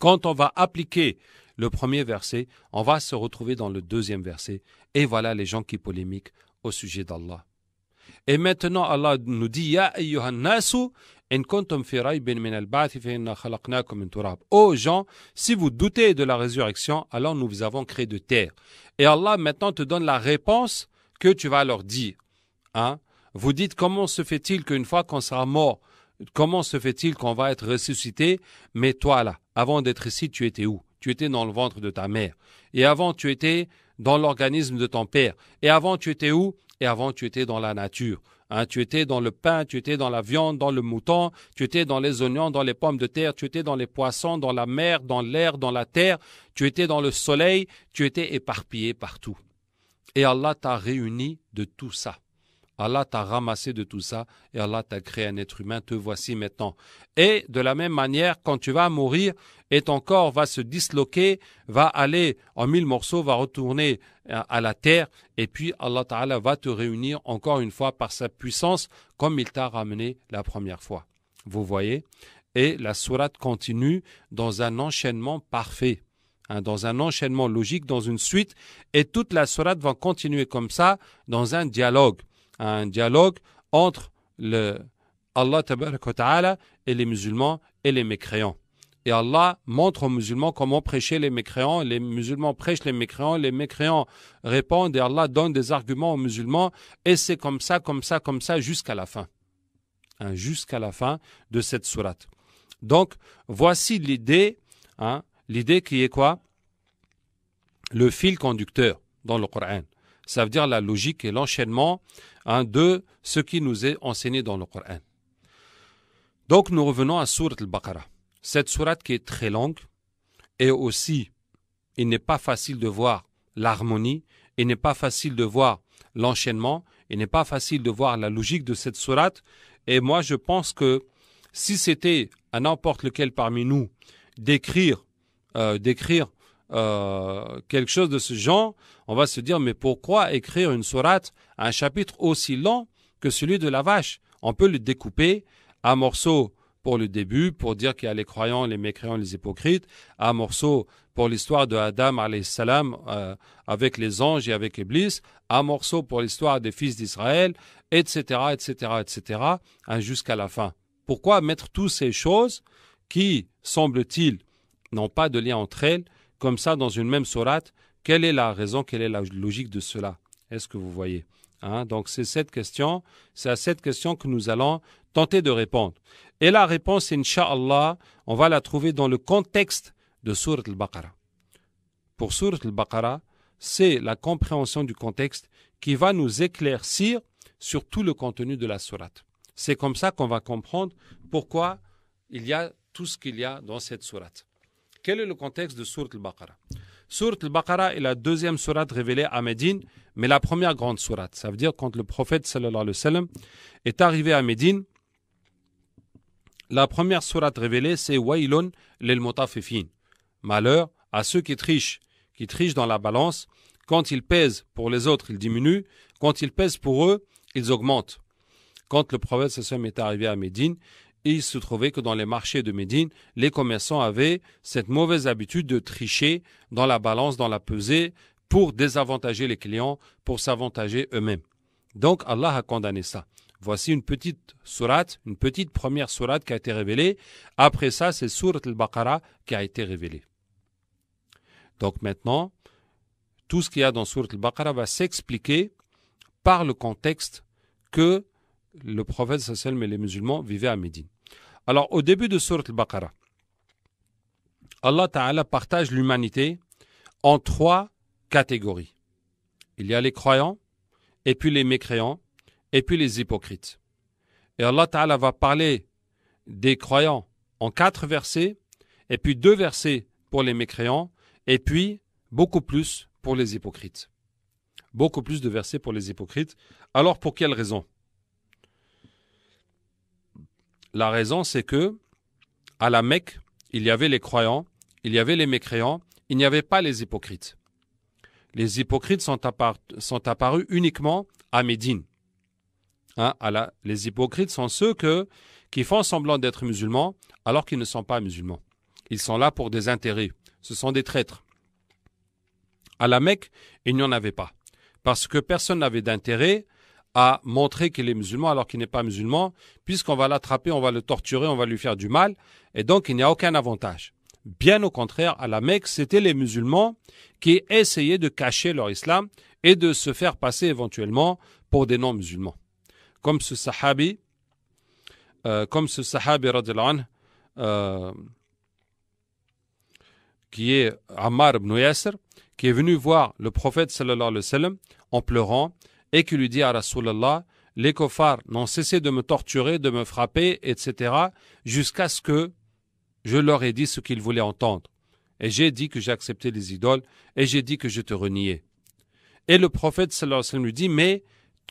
Quand on va appliquer le premier verset, on va se retrouver dans le deuxième verset. Et voilà les gens qui polémiquent au sujet d'Allah. Et maintenant, Allah nous dit, Ya ayyuhan nasu, in kuntum fi raybin min al-ba'thi fa inna khalaqnakum min turab. Ô gens, si vous doutez de la résurrection, alors nous vous avons créé de terre. Et Allah maintenant te donne la réponse que tu vas leur dire. Hein? Vous dites, comment se fait-il qu'une fois qu'on sera mort, comment se fait-il qu'on va être ressuscité? Mais toi là, avant d'être ici, tu étais où? Tu étais dans le ventre de ta mère. Et avant, tu étais dans l'organisme de ton père. Et avant, tu étais où? Et avant, tu étais dans la nature. Hein, tu étais dans le pain, tu étais dans la viande, dans le mouton, tu étais dans les oignons, dans les pommes de terre, tu étais dans les poissons, dans la mer, dans l'air, dans la terre, tu étais dans le soleil, tu étais éparpillé partout. Et Allah t'a réuni de tout ça. Allah t'a ramassé de tout ça et Allah t'a créé un être humain, te voici maintenant. Et de la même manière, quand tu vas mourir et ton corps va se disloquer, va aller en 1000 morceaux, va retourner à la terre et puis Allah Ta'ala va te réunir encore une fois par sa puissance comme il t'a ramené la première fois. Vous voyez? Et la sourate continue dans un enchaînement parfait. Dans un enchaînement logique, dans une suite, et toute la sourate va continuer comme ça, dans un dialogue entre Allah Tabaraka wa Ta'ala et les musulmans et les mécréants. Et Allah montre aux musulmans comment prêcher les mécréants, les musulmans prêchent les mécréants répondent et Allah donne des arguments aux musulmans et c'est comme ça, jusqu'à la fin. Jusqu'à la fin de cette sourate. Donc, voici l'idée, l'idée qui est quoi? Le fil conducteur dans le Coran. Ça veut dire la logique et l'enchaînement de ce qui nous est enseigné dans le Coran. Donc nous revenons à Sourate al-Baqarah. Cette sourate qui est très longue et aussi il n'est pas facile de voir l'harmonie, il n'est pas facile de voir l'enchaînement, il n'est pas facile de voir la logique de cette sourate. Et moi je pense que si c'était à n'importe lequel parmi nous d'écrire quelque chose de ce genre, on va se dire mais pourquoi écrire une sourate, un chapitre aussi long que celui de la vache? On peut le découper à morceaux pour le début, pour dire qu'il y a les croyants, les mécréants, les hypocrites, à morceaux pour l'histoire de Adam alayhi salam avec les anges et avec Iblis, à morceaux pour l'histoire des fils d'Israël, etc., jusqu'à la fin. Pourquoi mettre toutes ces choses qui, semble-t-il, n'ont pas de lien entre elles, comme ça dans une même sourate? Quelle est la raison, quelle est la logique de cela? Est-ce que vous voyez? Donc c'est à cette question que nous allons tenter de répondre. Et la réponse, Inch'Allah, on va la trouver dans le contexte de Sourate al-Baqarah. Pour Sourate al-Baqarah, c'est la compréhension du contexte qui va nous éclaircir sur tout le contenu de la sourate. C'est comme ça qu'on va comprendre pourquoi il y a tout ce qu'il y a dans cette sourate. Quel est le contexte de Sourate al-Baqarah? Sourate al-Baqarah est la deuxième sourate révélée à Médine, mais la première grande sourate. Ça veut dire quand le prophète sallallahu alayhi wa sallam est arrivé à Médine, la première sourate révélée c'est Wailun lil mutaffifin. Malheur à ceux qui trichent dans la balance. Quand ils pèsent pour les autres, ils diminuent. Quand ils pèsent pour eux, ils augmentent. Quand le prophète sallallahu alayhi wa sallam est arrivé à Médine, il se trouvait que dans les marchés de Médine, les commerçants avaient cette mauvaise habitude de tricher dans la balance, dans la pesée, pour désavantager les clients, pour s'avantager eux-mêmes. Donc Allah a condamné ça. Voici une petite sourate, une petite première sourate qui a été révélée. Après ça, c'est Sourate al-Baqarah qui a été révélée. Donc maintenant, tout ce qu'il y a dans Sourate al-Baqarah va s'expliquer par le contexte que le prophète sallallahu alayhi wa sallam et les musulmans vivaient à Médine. Alors, au début de Sourate al-Baqarah, Allah Ta'ala partage l'humanité en 3 catégories. Il y a les croyants, et puis les mécréants, et puis les hypocrites. Et Allah Ta'ala va parler des croyants en 4 versets, et puis 2 versets pour les mécréants, et puis beaucoup plus pour les hypocrites. Beaucoup plus de versets pour les hypocrites. Alors, pour quelle raison? La raison, c'est que à la Mecque, il y avait les croyants, il y avait les mécréants, il n'y avait pas les hypocrites. les hypocrites sont apparus uniquement à Médine. Les hypocrites sont ceux qui font semblant d'être musulmans alors qu'ils ne sont pas musulmans. Ils sont là pour des intérêts. Ce sont des traîtres. À la Mecque, il n'y en avait pas. Parce que personne n'avait d'intérêt à montrer qu'il est musulman alors qu'il n'est pas musulman, puisqu'on va l'attraper, on va le torturer, on va lui faire du mal, et donc il n'y a aucun avantage. Bien au contraire, à la Mecque, c'était les musulmans qui essayaient de cacher leur islam et de se faire passer éventuellement pour des non-musulmans. Comme ce sahabi radiallahu anhu, qui est Ammar ibn Yasir, qui est venu voir le prophète sallallahu alayhi wa sallam en pleurant et qui lui dit à Rasulallah, les kofars n'ont cessé de me torturer, de me frapper, etc., jusqu'à ce que je leur ai dit ce qu'ils voulaient entendre. Et j'ai dit que j'ai accepté les idoles et j'ai dit que je te reniais. Et le prophète sallallahu alayhi wa sallam lui dit, mais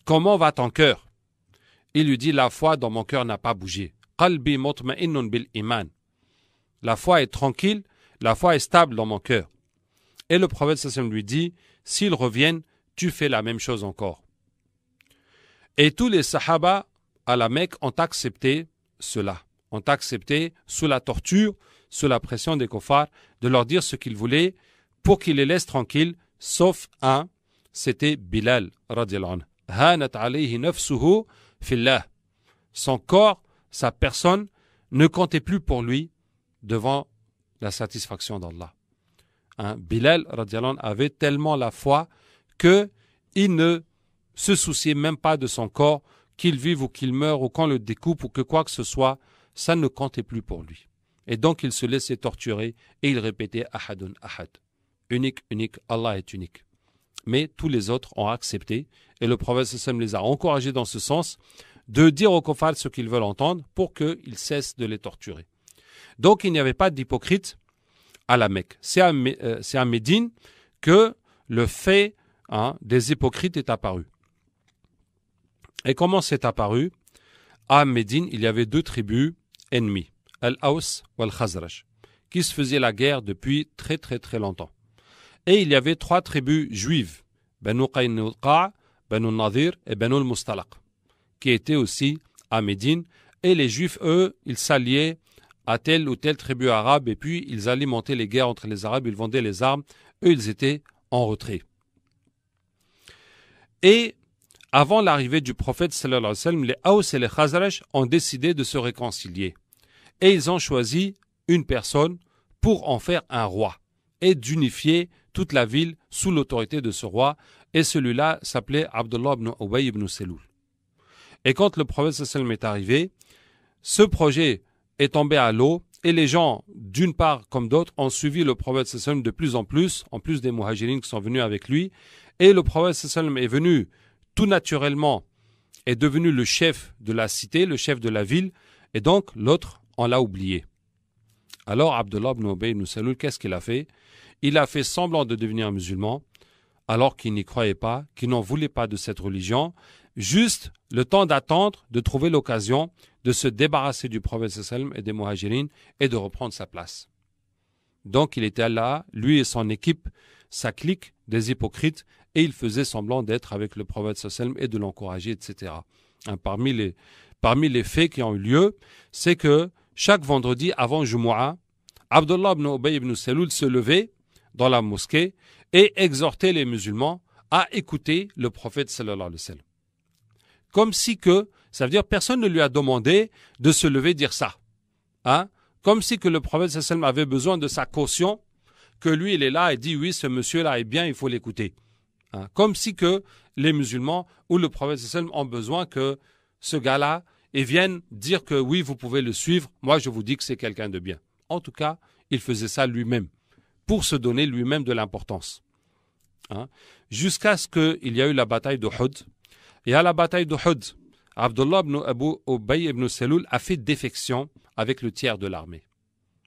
comment va ton cœur? Il lui dit, la foi dans mon cœur n'a pas bougé. Qalbi mutma'innun bil iman. La foi est tranquille, la foi est stable dans mon cœur. Et le prophète sallallahu alayhi wa sallam lui dit, s'ils reviennent, tu fais la même chose encore. Et tous les sahaba à la Mecque ont accepté cela, ont accepté sous la torture, sous la pression des kofars, de leur dire ce qu'ils voulaient pour qu'ils les laissent tranquilles, sauf un, c'était Bilal, radiallahu anhu. Hanat alayhi nafsuhu fillah. Son corps, sa personne, ne comptait plus pour lui devant la satisfaction d'Allah. Bilal, radiallahu anhu, avait tellement la foi qu'il ne se souciait même pas de son corps, qu'il vive ou qu'il meure ou qu'on le découpe ou que quoi que ce soit, ça ne comptait plus pour lui. Et donc il se laissait torturer et il répétait Ahadun Ahad. Unique, unique, Allah est unique. Mais tous les autres ont accepté et le prophète sallam les a encouragés dans ce sens de dire aux kuffars ce qu'ils veulent entendre pour qu'ils cessent de les torturer. Donc il n'y avait pas d'hypocrite à la Mecque. C'est à Médine que le fait des hypocrites est apparu. Et comment c'est apparu? À Médine, il y avait deux tribus ennemies, Al-Aws ou Al-Khazraj, qui se faisaient la guerre depuis très très très longtemps. Et il y avait trois tribus juives, Banu Qaynuqa, Banu Nadir et Banu al-Mustalaq, qui étaient aussi à Médine. Et les juifs, eux, ils s'alliaient à telle ou telle tribu arabe et puis ils alimentaient les guerres entre les arabes, ils vendaient les armes, eux ils étaient en retrait. Et avant l'arrivée du prophète sallallahu alayhi wa sallam, les Aws et les Khazraj ont décidé de se réconcilier. Et ils ont choisi une personne pour en faire un roi et d'unifier toute la ville sous l'autorité de ce roi. Et celui-là s'appelait Abdullah ibn Ubay ibn Salul. Et quand le prophète sallallahu alayhi wa sallam est arrivé, ce projet est tombé à l'eau et les gens, d'une part comme d'autres, ont suivi le prophète sallallahu alayhi wa sallam de plus en plus des muhajirines qui sont venus avec lui. Et le prophète sallallahu alayhi wa sallam est venu tout naturellement, est devenu le chef de la cité, le chef de la ville, et donc l'autre, on l'a oublié. Alors Abdullah ibn Ubay ibn Salul, qu'est-ce qu'il a fait? Il a fait semblant de devenir musulman, alors qu'il n'y croyait pas, qu'il n'en voulait pas de cette religion, juste le temps d'attendre, de trouver l'occasion de se débarrasser du prophète sallallahu alayhi wa sallam et des muhajirines et de reprendre sa place. Donc il était là, lui et son équipe, sa clique des hypocrites, et il faisait semblant d'être avec le prophète sallallahu alayhi wa sallam et de l'encourager, etc. Parmi les faits qui ont eu lieu, c'est que chaque vendredi avant Jumu'ah, Abdullah ibn Ubay ibn Salul se levait dans la mosquée et exhortait les musulmans à écouter le prophète sallallahu alayhi wa sallam. Comme si que, ça veut dire personne ne lui a demandé de se lever et dire ça. Comme si que le prophète sallallahu alayhi wa sallam avait besoin de sa caution, que lui il est là et dit oui ce monsieur-là est bien, il faut l'écouter. Comme si que les musulmans ou le prophète sallallahu alayhi wa sallam ont besoin que ce gars-là vienne dire que oui vous pouvez le suivre, moi je vous dis que c'est quelqu'un de bien. En tout cas, il faisait ça lui-même, pour se donner lui-même de l'importance. Jusqu'à ce qu'il y a eu la bataille d'Uhud. Et à la bataille d'Uhud, Abdullah ibn Ubay ibn Salul a fait défection avec le tiers de l'armée.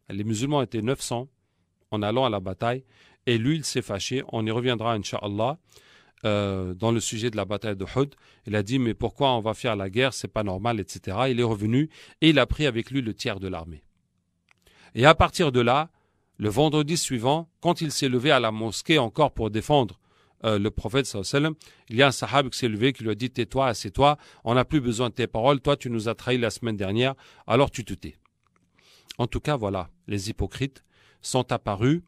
Les musulmans étaient 900 en allant à la bataille, et lui il s'est fâché, on y reviendra Inch'Allah dans le sujet de la bataille d'Uhud. Il a dit mais pourquoi on va faire la guerre, c'est pas normal, etc. Il est revenu et il a pris avec lui le tiers de l'armée. Et à partir de là, le vendredi suivant, quand il s'est levé à la mosquée encore pour défendre le prophète sallallahu alayhi wa sallam, il y a un sahab qui s'est levé, qui lui a dit « Tais-toi, assieds-toi, on n'a plus besoin de tes paroles, toi tu nous as trahis la semaine dernière, alors tu te tais. » En tout cas, voilà, les hypocrites sont apparus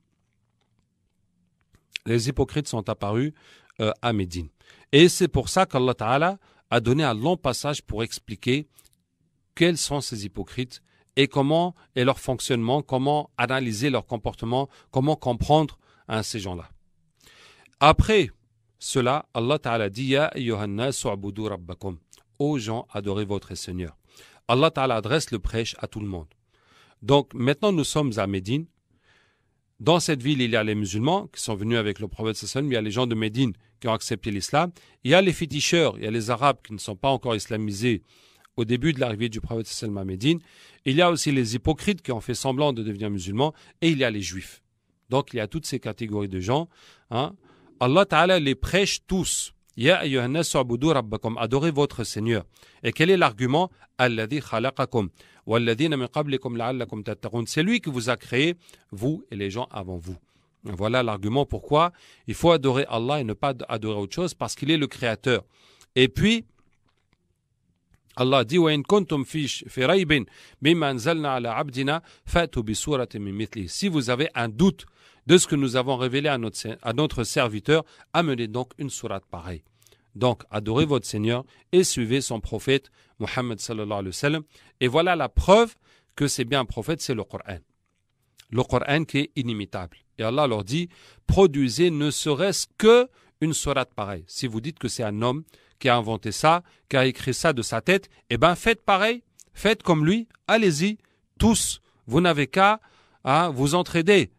à Médine. Et c'est pour ça qu'Allah Ta'ala a donné un long passage pour expliquer quels sont ces hypocrites et comment est leur fonctionnement, comment analyser leur comportement, comment comprendre ces gens-là. Après cela, Allah Ta'ala dit « Ya ayyuhan nasu u'budu rabbakum » Ô gens, adorez votre Seigneur. Allah Ta'ala adresse le prêche à tout le monde. Donc maintenant nous sommes à Médine. Dans cette ville, il y a les musulmans qui sont venus avec le prophète sallallahu alayhi wa sallam, il y a les gens de Médine qui ont accepté l'islam, il y a les féticheurs, il y a les arabes qui ne sont pas encore islamisés au début de l'arrivée du prophète sallallahu alayhi wa sallam à Médine, il y a aussi les hypocrites qui ont fait semblant de devenir musulmans, et il y a les juifs. Donc il y a toutes ces catégories de gens. Allah Ta'ala les prêche tous. Ya ayyuhan nasu u'budu rabbakum, adorez votre Seigneur. Et quel est l'argument? Alladhi khalaqakum walladhina min qablikum la'allakum tattaqun. C'est lui qui vous a créé, vous et les gens avant vous. Voilà l'argument pourquoi il faut adorer Allah et ne pas adorer autre chose, parce qu'il est le créateur. Et puis Allah dit wa in kuntum fi raybin mimma anzalna ala 'abdina fatu bi suratin min mithlihi. Si vous avez un doute de ce que nous avons révélé à notre serviteur, amenez donc une sourate pareille. Donc, adorez votre Seigneur et suivez son prophète, Muhammad sallallahu alayhi wa sallam. Et voilà la preuve que c'est bien un prophète, c'est le Coran. Le Coran qui est inimitable. Et Allah leur dit, produisez ne serait-ce qu'une sourate pareille. Si vous dites que c'est un homme qui a inventé ça, qui a écrit ça de sa tête, eh bien faites pareil, faites comme lui, allez-y, tous. Vous n'avez qu'à vous entraider.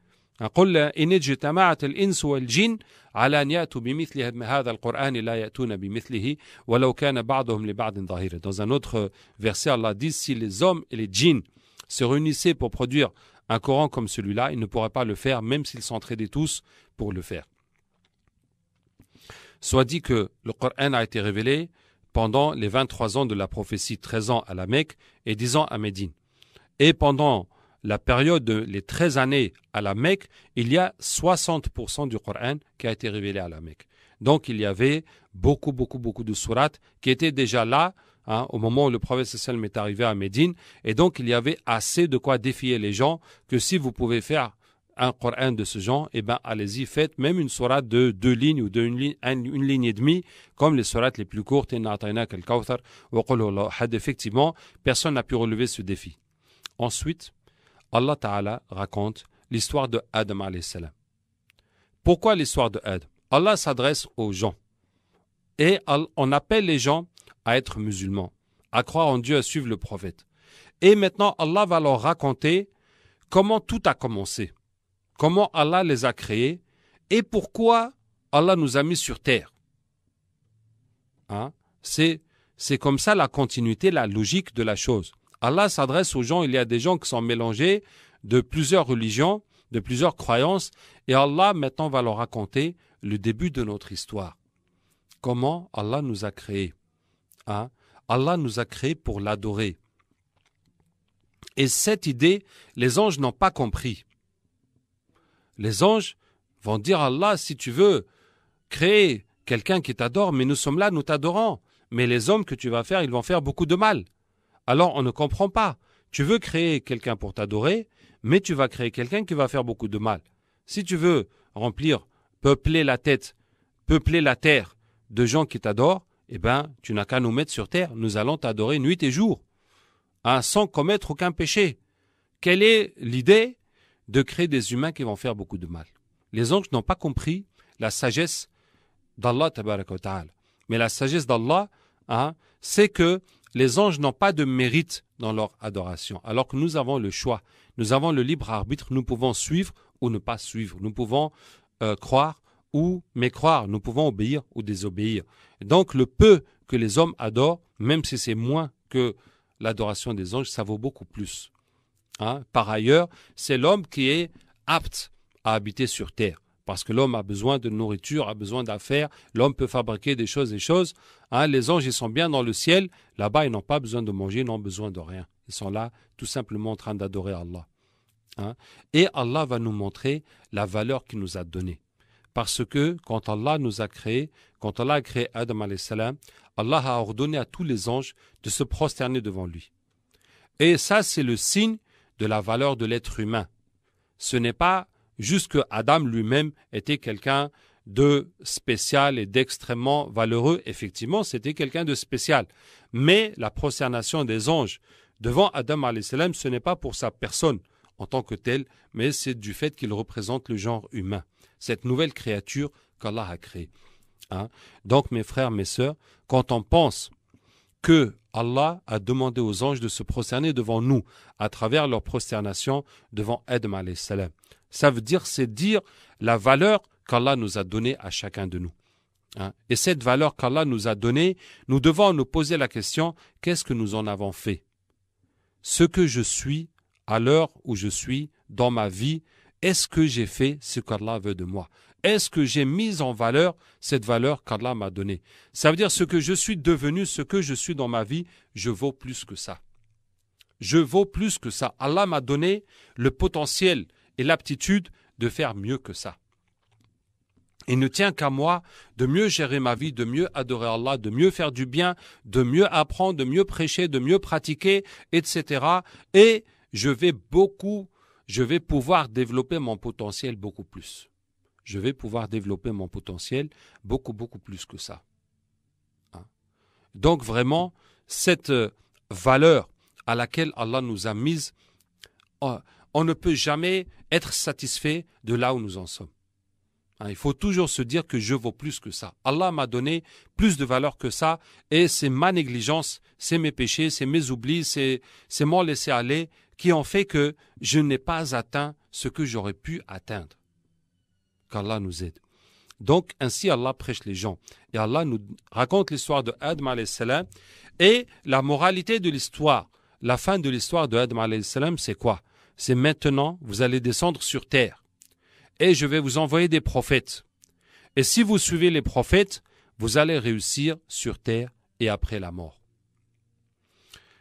قل إن اجتمعت الإنس والجن على أن يأتوا بمثل هذا القرآن لا يأتون بمثله ولو كان بعضهم لبعض ظهيرا. Dans un autre verset, Allah dit si les hommes et les djinns se réunissaient pour produire un Coran comme celui-là, ils ne pourraient pas le faire, même s'ils s'entraidaient tous pour le faire. Soit dit que le Coran a été révélé pendant les 23 ans de la prophétie, 13 ans à la Mecque et 10 ans à Médine. Et pendant la période les 13 années à la Mecque, il y a 60% du Coran qui a été révélé à la Mecque. Donc il y avait beaucoup de sourates qui étaient déjà là au moment où le prophète sallallahu alayhi wa sallam est arrivé à Médine. Et donc il y avait assez de quoi défier les gens que si vous pouvez faire un Coran de ce genre, eh ben allez-y, faites même une sourate de 2 lignes ou une ligne et demie, comme les sourates les plus courtes. Effectivement, personne n'a pu relever ce défi. Ensuite, Allah Ta'ala raconte l'histoire de Adam alayhi salam. Pourquoi l'histoire de Adam? Allah s'adresse aux gens et on appelle les gens à être musulmans, à croire en Dieu, à suivre le prophète. Et maintenant, Allah va leur raconter comment tout a commencé, comment Allah les a créés et pourquoi Allah nous a mis sur terre. C'est comme ça la continuité, la logique de la chose. Allah s'adresse aux gens, il y a des gens qui sont mélangés de plusieurs religions, de plusieurs croyances, et Allah maintenant va leur raconter le début de notre histoire. Comment Allah nous a créés. Allah nous a créés pour l'adorer. Et cette idée, les anges n'ont pas compris. Les anges vont dire à Allah, si tu veux créer quelqu'un qui t'adore, mais nous sommes là, nous t'adorons. Mais les hommes que tu vas faire, ils vont faire beaucoup de mal. Alors on ne comprend pas. Tu veux créer quelqu'un pour t'adorer, mais tu vas créer quelqu'un qui va faire beaucoup de mal. Si tu veux peupler la terre de gens qui t'adorent, eh ben, tu n'as qu'à nous mettre sur terre. Nous allons t'adorer nuit et jour, sans commettre aucun péché. Quelle est l'idée de créer des humains qui vont faire beaucoup de mal? Les anges n'ont pas compris la sagesse d'Allah tabaraka wa ta'ala. Mais la sagesse d'Allah, c'est que les anges n'ont pas de mérite dans leur adoration, alors que nous avons le choix, nous avons le libre arbitre, nous pouvons suivre ou ne pas suivre, nous pouvons croire ou mécroire, nous pouvons obéir ou désobéir. Donc le peu que les hommes adorent, même si c'est moins que l'adoration des anges, ça vaut beaucoup plus. Par ailleurs, c'est l'homme qui est apte à habiter sur terre. Parce que l'homme a besoin de nourriture, a besoin d'affaires, l'homme peut fabriquer des choses. Les anges, ils sont bien dans le ciel, là-bas, ils n'ont pas besoin de manger, ils n'ont besoin de rien. Ils sont là, tout simplement en train d'adorer Allah. Et Allah va nous montrer la valeur qu'il nous a donnée. Parce que quand Allah nous a créés, quand Allah a créé Adam alayhi salam, Allah a ordonné à tous les anges de se prosterner devant lui. Et ça, c'est le signe de la valeur de l'être humain. Ce n'est pas juste que Adam lui-même était quelqu'un de spécial et d'extrêmement valeureux. Effectivement, c'était quelqu'un de spécial. Mais la prosternation des anges devant Adam alayhi salam, ce n'est pas pour sa personne en tant que telle, mais c'est du fait qu'il représente le genre humain, cette nouvelle créature qu'Allah a créée. Donc, mes frères, mes sœurs, quand on pense que Allah a demandé aux anges de se prosterner devant nous à travers leur prosternation devant Adam alayhi salam, ça veut dire, c'est dire la valeur qu'Allah nous a donnée à chacun de nous. Et cette valeur qu'Allah nous a donnée, nous devons nous poser la question, qu'est-ce que nous en avons fait? Ce que je suis, à l'heure où je suis, dans ma vie, est-ce que j'ai fait ce qu'Allah veut de moi? Est-ce que j'ai mis en valeur cette valeur qu'Allah m'a donnée? Ça veut dire ce que je suis devenu, ce que je suis dans ma vie, je vaux plus que ça. Je vaux plus que ça. Allah m'a donné le potentiel et l'aptitude de faire mieux que ça. Il ne tient qu'à moi de mieux gérer ma vie, de mieux adorer Allah, de mieux faire du bien, de mieux apprendre, de mieux prêcher, de mieux pratiquer, etc. Et je vais pouvoir développer mon potentiel beaucoup plus. Je vais pouvoir développer mon potentiel beaucoup plus que ça. Donc vraiment, cette valeur à laquelle Allah nous a mis, on ne peut jamais être satisfait de là où nous en sommes. Il faut toujours se dire que je vaux plus que ça. Allah m'a donné plus de valeur que ça et c'est ma négligence, c'est mes péchés, c'est mes oublis, c'est mon laisser-aller qui ont fait que je n'ai pas atteint ce que j'aurais pu atteindre. Qu'Allah nous aide. Donc, ainsi Allah prêche les gens. Et Allah nous raconte l'histoire de Adam alayhi salam. Et la moralité de l'histoire, la fin de l'histoire de Adam alayhi salam, c'est quoi? C'est maintenant, vous allez descendre sur terre. Et je vais vous envoyer des prophètes. Et si vous suivez les prophètes, vous allez réussir sur terre et après la mort.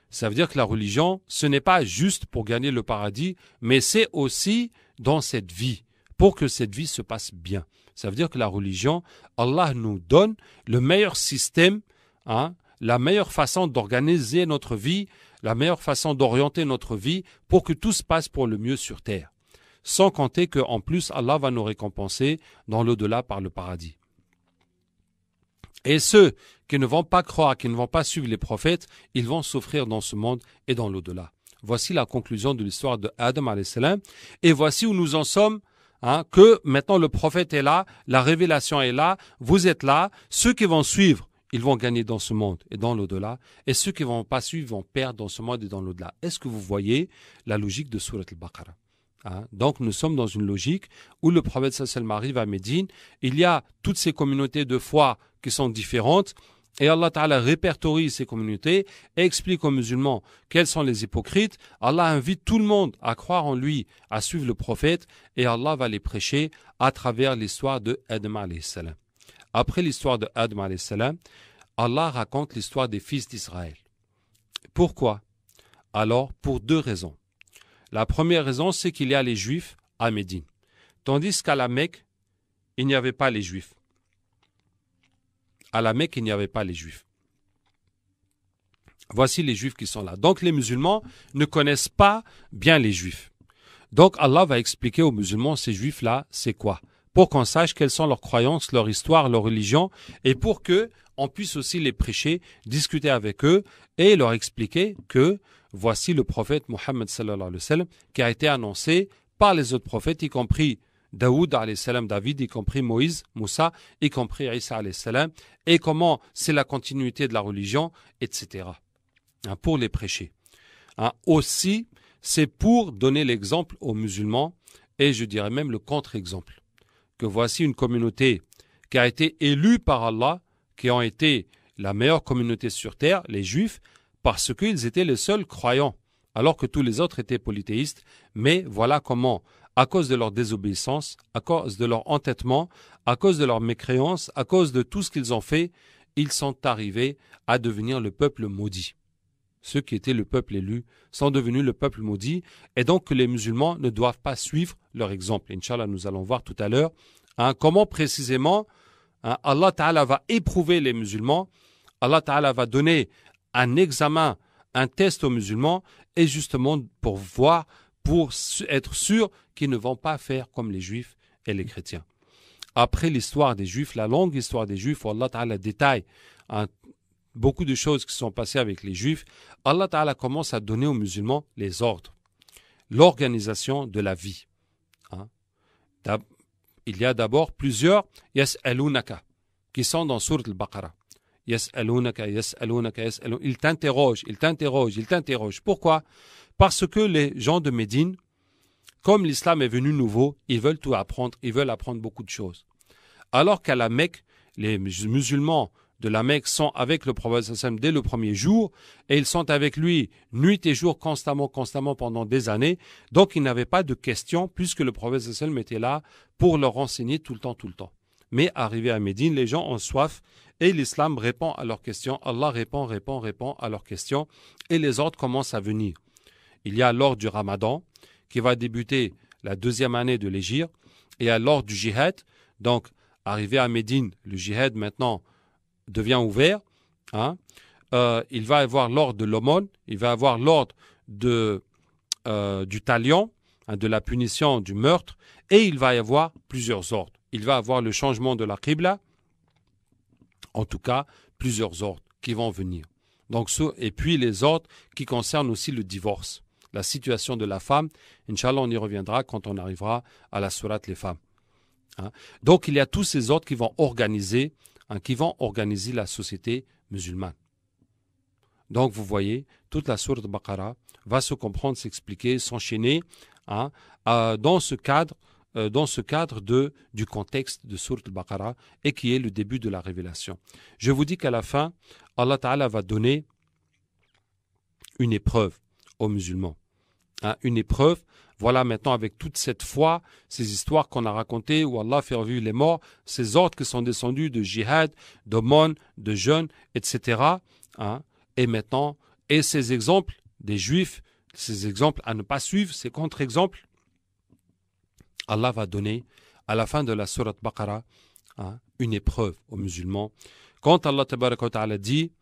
Ça veut dire que la religion, ce n'est pas juste pour gagner le paradis, mais c'est aussi dans cette vie, pour que cette vie se passe bien. Ça veut dire que la religion, Allah nous donne le meilleur système, la meilleure façon d'organiser notre vie, la meilleure façon d'orienter notre vie pour que tout se passe pour le mieux sur terre. Sans compter qu'en plus, Allah va nous récompenser dans l'au-delà par le paradis. Et ceux qui ne vont pas croire, qui ne vont pas suivre les prophètes, ils vont souffrir dans ce monde et dans l'au-delà. Voici la conclusion de l'histoire de Adam alayhi salam. Et voici où nous en sommes, que maintenant le prophète est là, la révélation est là, vous êtes là, ceux qui vont suivre, ils vont gagner dans ce monde et dans l'au-delà, et ceux qui ne vont pas suivre vont perdre dans ce monde et dans l'au-delà. Est-ce que vous voyez la logique de Surat al-Baqarah? Donc nous sommes dans une logique où le prophète sallallahu arrive à Médine, il y a toutes ces communautés de foi qui sont différentes, et Allah Ta'ala répertorie ces communautés et explique aux musulmans quels sont les hypocrites. Allah invite tout le monde à croire en lui, à suivre le prophète, et Allah va les prêcher à travers l'histoire de Adam alayhi salam. Après l'histoire de Adam alayhi salam, Allah raconte l'histoire des fils d'Israël. Pourquoi? Alors, pour deux raisons. La première raison, c'est qu'il y a les Juifs à Médine. Tandis qu'à la Mecque, il n'y avait pas les Juifs. À la Mecque, il n'y avait pas les Juifs. Voici les Juifs qui sont là. Donc les musulmans ne connaissent pas bien les Juifs. Donc Allah va expliquer aux musulmans, ces Juifs-là, c'est quoi? Pour qu'on sache quelles sont leurs croyances, leur histoire, leur religion, et pour qu'on puisse aussi les prêcher, discuter avec eux, et leur expliquer que voici le prophète Mohammed sallallahu alayhi wa sallam qui a été annoncé par les autres prophètes, y compris Daoud alayhi salam, David, y compris Moïse, Moussa, y compris Isa alayhi salam, et comment c'est la continuité de la religion, etc. Pour les prêcher. Aussi, c'est pour donner l'exemple aux musulmans, et je dirais même le contre-exemple, que voici une communauté qui a été élue par Allah, qui ont été la meilleure communauté sur terre, les Juifs, parce qu'ils étaient les seuls croyants, alors que tous les autres étaient polythéistes. Mais voilà comment, à cause de leur désobéissance, à cause de leur entêtement, à cause de leur mécréance, à cause de tout ce qu'ils ont fait, ils sont arrivés à devenir le peuple maudit. Ceux qui étaient le peuple élu sont devenus le peuple maudit, et donc que les musulmans ne doivent pas suivre leur exemple. Inch'Allah, nous allons voir tout à l'heure comment précisément Allah Ta'ala va éprouver les musulmans, Allah Ta'ala va donner un examen, un test aux musulmans, et justement pour être sûr qu'ils ne vont pas faire comme les juifs et les chrétiens. Après l'histoire des juifs, la longue histoire des juifs, où Allah Ta'ala détaille beaucoup de choses qui sont passées avec les juifs, Allah Ta'ala commence à donner aux musulmans les ordres, l'organisation de la vie. Il y a d'abord plusieurs yas'alunaka qui sont dans Sourate al-Baqarah. Yas'alunaka. Ils t'interrogent. Pourquoi? Parce que les gens de Médine, comme l'islam est venu nouveau, ils veulent tout apprendre, ils veulent apprendre beaucoup de choses. Alors qu'à la Mecque, les musulmans de la Mecque sont avec le prophète sallam dès le premier jour, et ils sont avec lui nuit et jour constamment pendant des années. Donc ils n'avaient pas de questions puisque le prophète sallam était là pour leur enseigner tout le temps. Mais arrivé à Médine, les gens ont soif et l'islam répond à leurs questions. Allah répond à leurs questions et les ordres commencent à venir. Il y a l'ordre du Ramadan qui va débuter la 2e année de l'Hégire, et il y a l'ordre du jihad. Donc arrivé à Médine, le jihad maintenant devient ouvert. Il va avoir l'ordre de l'aumône, il va avoir l'ordre du talion, de la punition du meurtre, et il va y avoir plusieurs ordres. Il va avoir le changement de la qibla, en tout cas plusieurs ordres qui vont venir. Donc, et puis les ordres qui concernent aussi le divorce, la situation de la femme. Inch'Allah, on y reviendra quand on arrivera à la sourate les femmes. Donc il y a tous ces ordres qui vont organiser la société musulmane. Donc vous voyez, toute la sourate Baqarah va se comprendre, s'expliquer, s'enchaîner dans ce cadre du contexte de sourate Baqarah, et qui est le début de la révélation. Je vous dis qu'à la fin, Allah Ta'ala va donner une épreuve aux musulmans. Une épreuve. Voilà maintenant, avec toute cette foi, ces histoires qu'on a racontées où Allah fait revivre les morts, ces ordres qui sont descendus de jihad, d'aumône, de jeûne, etc. Et maintenant, et ces exemples des juifs, ces exemples à ne pas suivre, ces contre-exemples, Allah va donner à la fin de la sourate Baqarah une épreuve aux musulmans. Quand Allah Tabaraka wa Ta'ala dit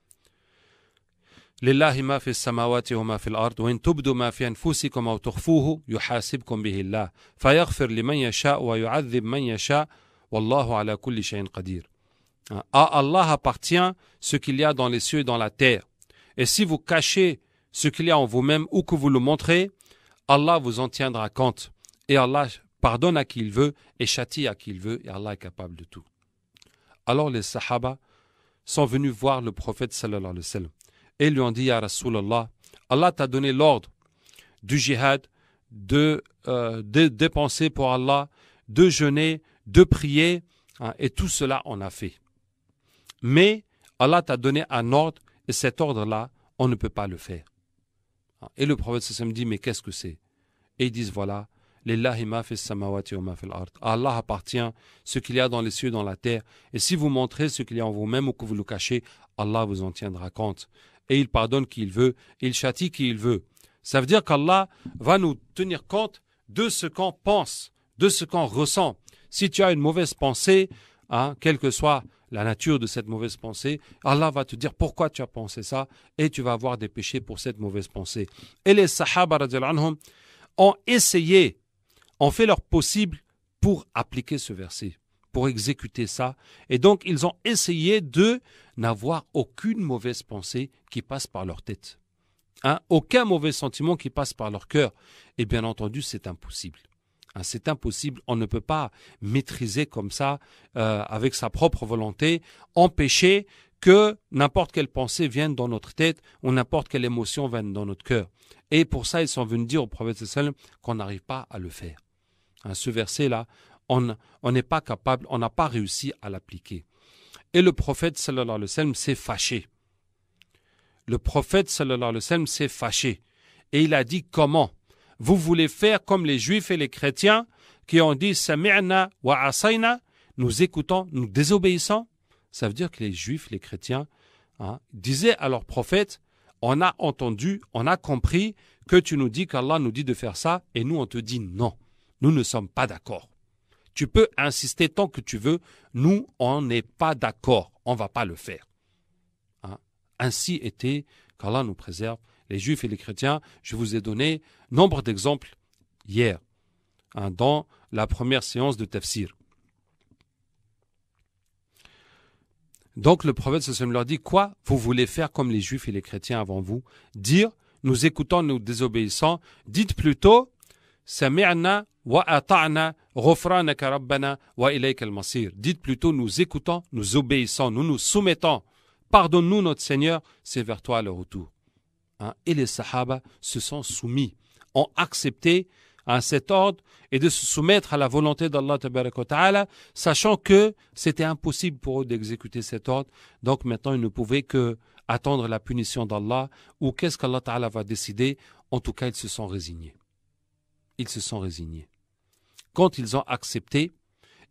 لله ما في السماوات وما في الأرض وإن تبدوا ما في أنفسكم أو تخفوه يحاسبكم به الله فيغفر لمن يشاء ويعذب من يشاء والله على كل شيء قدير. À Allah appartient ce qu'il y a dans les cieux et dans la terre. Et si vous cachez ce qu'il y a en vous-même ou que vous le montrez, Allah vous en tiendra compte. Et Allah pardonne à qui il veut et châtie à qui il veut, et Allah est capable de tout. Alors les Sahaba sont venus voir le prophète sallallahu alayhi wa sallam et lui ont dit: Ya Rasulallah, Allah t'a donné l'ordre du jihad, de dépenser pour Allah, de jeûner, de prier, et tout cela on a fait. Mais Allah t'a donné un ordre, et cet ordre-là, on ne peut pas le faire. Et le prophète sallallahu alayhi wa sallam dit: mais qu'est-ce que c'est? Et ils disent: voilà, Lillahi ma fis samawati wa ma fil ard. À Allah appartient ce qu'il y a dans les cieux et dans la terre. Et si vous montrez ce qu'il y a en vous-même ou que vous le cachez, Allah vous en tiendra compte. Et il pardonne qui il veut, il châtie qui il veut. Ça veut dire qu'Allah va nous tenir compte de ce qu'on pense, de ce qu'on ressent. Si tu as une mauvaise pensée, quelle que soit la nature de cette mauvaise pensée, Allah va te dire pourquoi tu as pensé ça, et tu vas avoir des péchés pour cette mauvaise pensée. Et les Sahaba radhiyallahu anhum ont essayé, ont fait leur possible pour appliquer ce verset, pour exécuter ça. Et donc, ils ont essayé de n'avoir aucune mauvaise pensée qui passe par leur tête. Aucun mauvais sentiment qui passe par leur cœur. Et bien entendu, c'est impossible. C'est impossible. On ne peut pas maîtriser comme ça, avec sa propre volonté, empêcher que n'importe quelle pensée vienne dans notre tête ou n'importe quelle émotion vienne dans notre cœur. Et pour ça, ils sont venus dire au prophète sallallahu alayhi wa sallam qu'on n'arrive pas à le faire. Ce verset-là, on n'est pas capable, on n'a pas réussi à l'appliquer. Et le prophète sallallahu alayhi wa sallam s'est fâché. Le prophète sallallahu alayhi wa sallam s'est fâché. Et il a dit: comment? Vous voulez faire comme les juifs et les chrétiens qui ont dit Sami'na wa asayna, nous écoutons, nous désobéissons. Ça veut dire que les juifs, les chrétiens, disaient à leur prophète: on a entendu, on a compris que tu nous dis qu'Allah nous dit de faire ça, et nous on te dit non, nous ne sommes pas d'accord. Tu peux insister tant que tu veux. Nous, on n'est pas d'accord. On ne va pas le faire. Hein? Ainsi était, qu'Allah nous préserve, les Juifs et les chrétiens. Je vous ai donné nombre d'exemples hier, hein, dans la première séance de tafsir. Donc le prophète sallallahu leur dit, quoi? Vous voulez faire comme les Juifs et les chrétiens avant vous? Dire, nous écoutons, nous désobéissons. Dites plutôt, Sami'na wa ata'na ghufranaka rabbana wa ilayka al-masir. Dites plutôt, nous écoutons, nous obéissons, nous nous soumettons. Pardonne-nous notre Seigneur, c'est vers toi le retour. Hein? Et les Sahaba se sont soumis, ont accepté cet ordre et de se soumettre à la volonté d'Allah tabaraka wa ta'ala, sachant que c'était impossible pour eux d'exécuter cet ordre. Donc maintenant, ils ne pouvaient que attendre la punition d'Allah ou qu'est-ce qu'Allah ta'ala va décider. En tout cas, ils se sont résignés. Ils se sont résignés. Quand ils ont accepté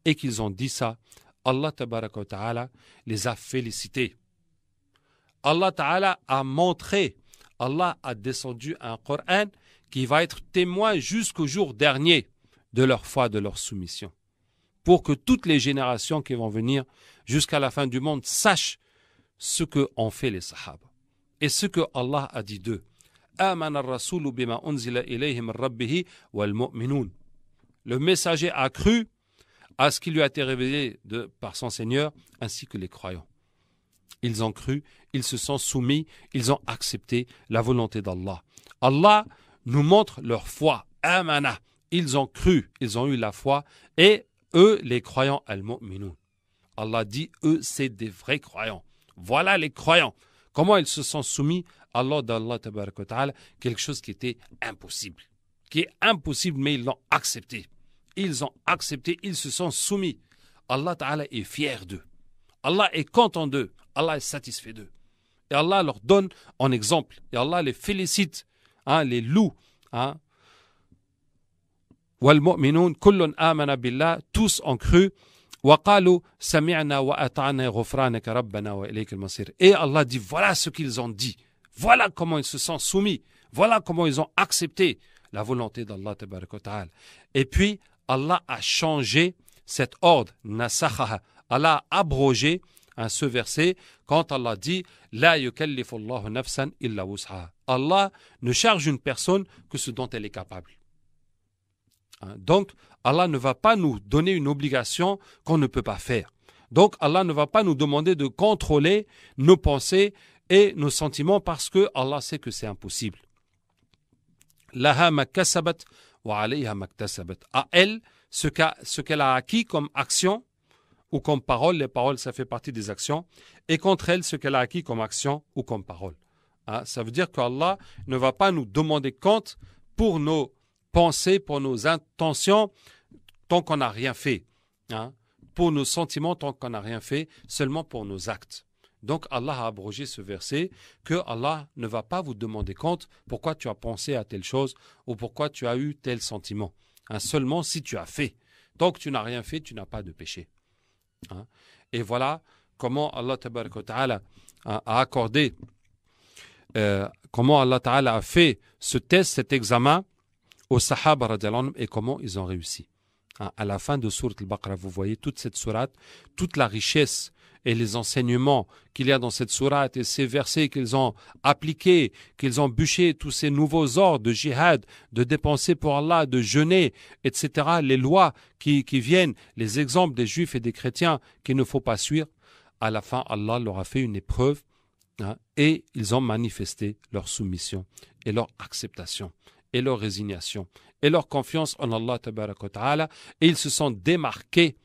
et qu'ils ont dit ça, Allah tabaraka wa ta'ala les a félicités. Allah ta'ala a montré, Allah a descendu un Coran qui va être témoin jusqu'au jour dernier de leur foi, de leur soumission. Pour que toutes les générations qui vont venir jusqu'à la fin du monde sachent ce que ont fait les Sahaba. Et ce que Allah a dit d'eux. آمن الرسول بما أنزل إليه من ربه والمؤمنون. Le messager a cru à ce qui lui a été révélé par son Seigneur, ainsi que les croyants. Ils ont cru, ils se sont soumis, ils ont accepté la volonté d'Allah. Allah nous montre leur foi, amana. Ils ont cru, ils ont eu la foi, et eux, les croyants, al-mu'minun. Allah dit, eux, c'est des vrais croyants. Voilà les croyants. Comment ils se sont soumis à l'ordre d'Allah tabaraka wa ta'ala, quelque chose qui était impossible. Qui est impossible, mais ils l'ont accepté. Ils ont accepté, ils se sont soumis. Allah ta'ala est fier d'eux. Allah est content d'eux. Allah est satisfait d'eux. Et Allah leur donne en exemple. Et Allah les félicite, hein, les loue. Hein. وَالْمُؤْمِنُونَ كُلٌّ آمَنَ بِاللَّهِ. Tous ont cru. وَقَالُوا سَمِعْنَا وَأَطَعْنَا غُفْرَانَكَ رَبَّنَا وَإِلَيْكَ الْمَصِيرُ. Et Allah dit, voilà ce qu'ils ont dit. Voilà comment ils se sont soumis. Voilà comment ils ont accepté la volonté d'Allah tabaraka wa ta'ala. Et puis, Allah a changé cet ordre, nasakhaha. Allah a abrogé ce verset quand Allah dit La yukallifu Allahu nafsan illa wus'aha. Allah ne charge une personne que ce dont elle est capable. Donc, Allah ne va pas nous donner une obligation qu'on ne peut pas faire. Donc, Allah ne va pas nous demander de contrôler nos pensées et nos sentiments parce que Allah sait que c'est impossible. Laha ma kasabat wa alayha ma iktasabat. À elle, ce qu'elle a acquis comme action ou comme parole, les paroles, ça fait partie des actions, et contre elle, ce qu'elle a acquis comme action ou comme parole. Ça veut dire qu'Allah ne va pas nous demander compte pour nos pensées, pour nos intentions, tant qu'on n'a rien fait. Pour nos sentiments, tant qu'on n'a rien fait, seulement pour nos actes. Donc Allah a abrogé ce verset que Allah ne va pas vous demander compte pourquoi tu as pensé à telle chose ou pourquoi tu as eu tel sentiment. Seulement si tu as fait. Tant que tu n'as rien fait, tu n'as pas de péché. Et voilà comment Allah tabaraka wa ta'ala a accordé, comment Allah ta'ala a fait ce test, cet examen aux Sahaba radiyallahu anhum et comment ils ont réussi. À la fin de Sourate al-Baqarah, vous voyez toute cette sourate, toute la richesse et les enseignements qu'il y a dans cette sourate et ces versets qu'ils ont appliqués, qu'ils ont bûchés, tous ces nouveaux ordres de jihad, de dépenser pour Allah, de jeûner, etc., les lois qui viennent, les exemples des juifs et des chrétiens qu'il ne faut pas suivre, à la fin, Allah leur a fait une épreuve et ils ont manifesté leur soumission et leur acceptation et leur résignation et leur confiance en Allah tabaraka wa ta'ala et ils se sont démarqués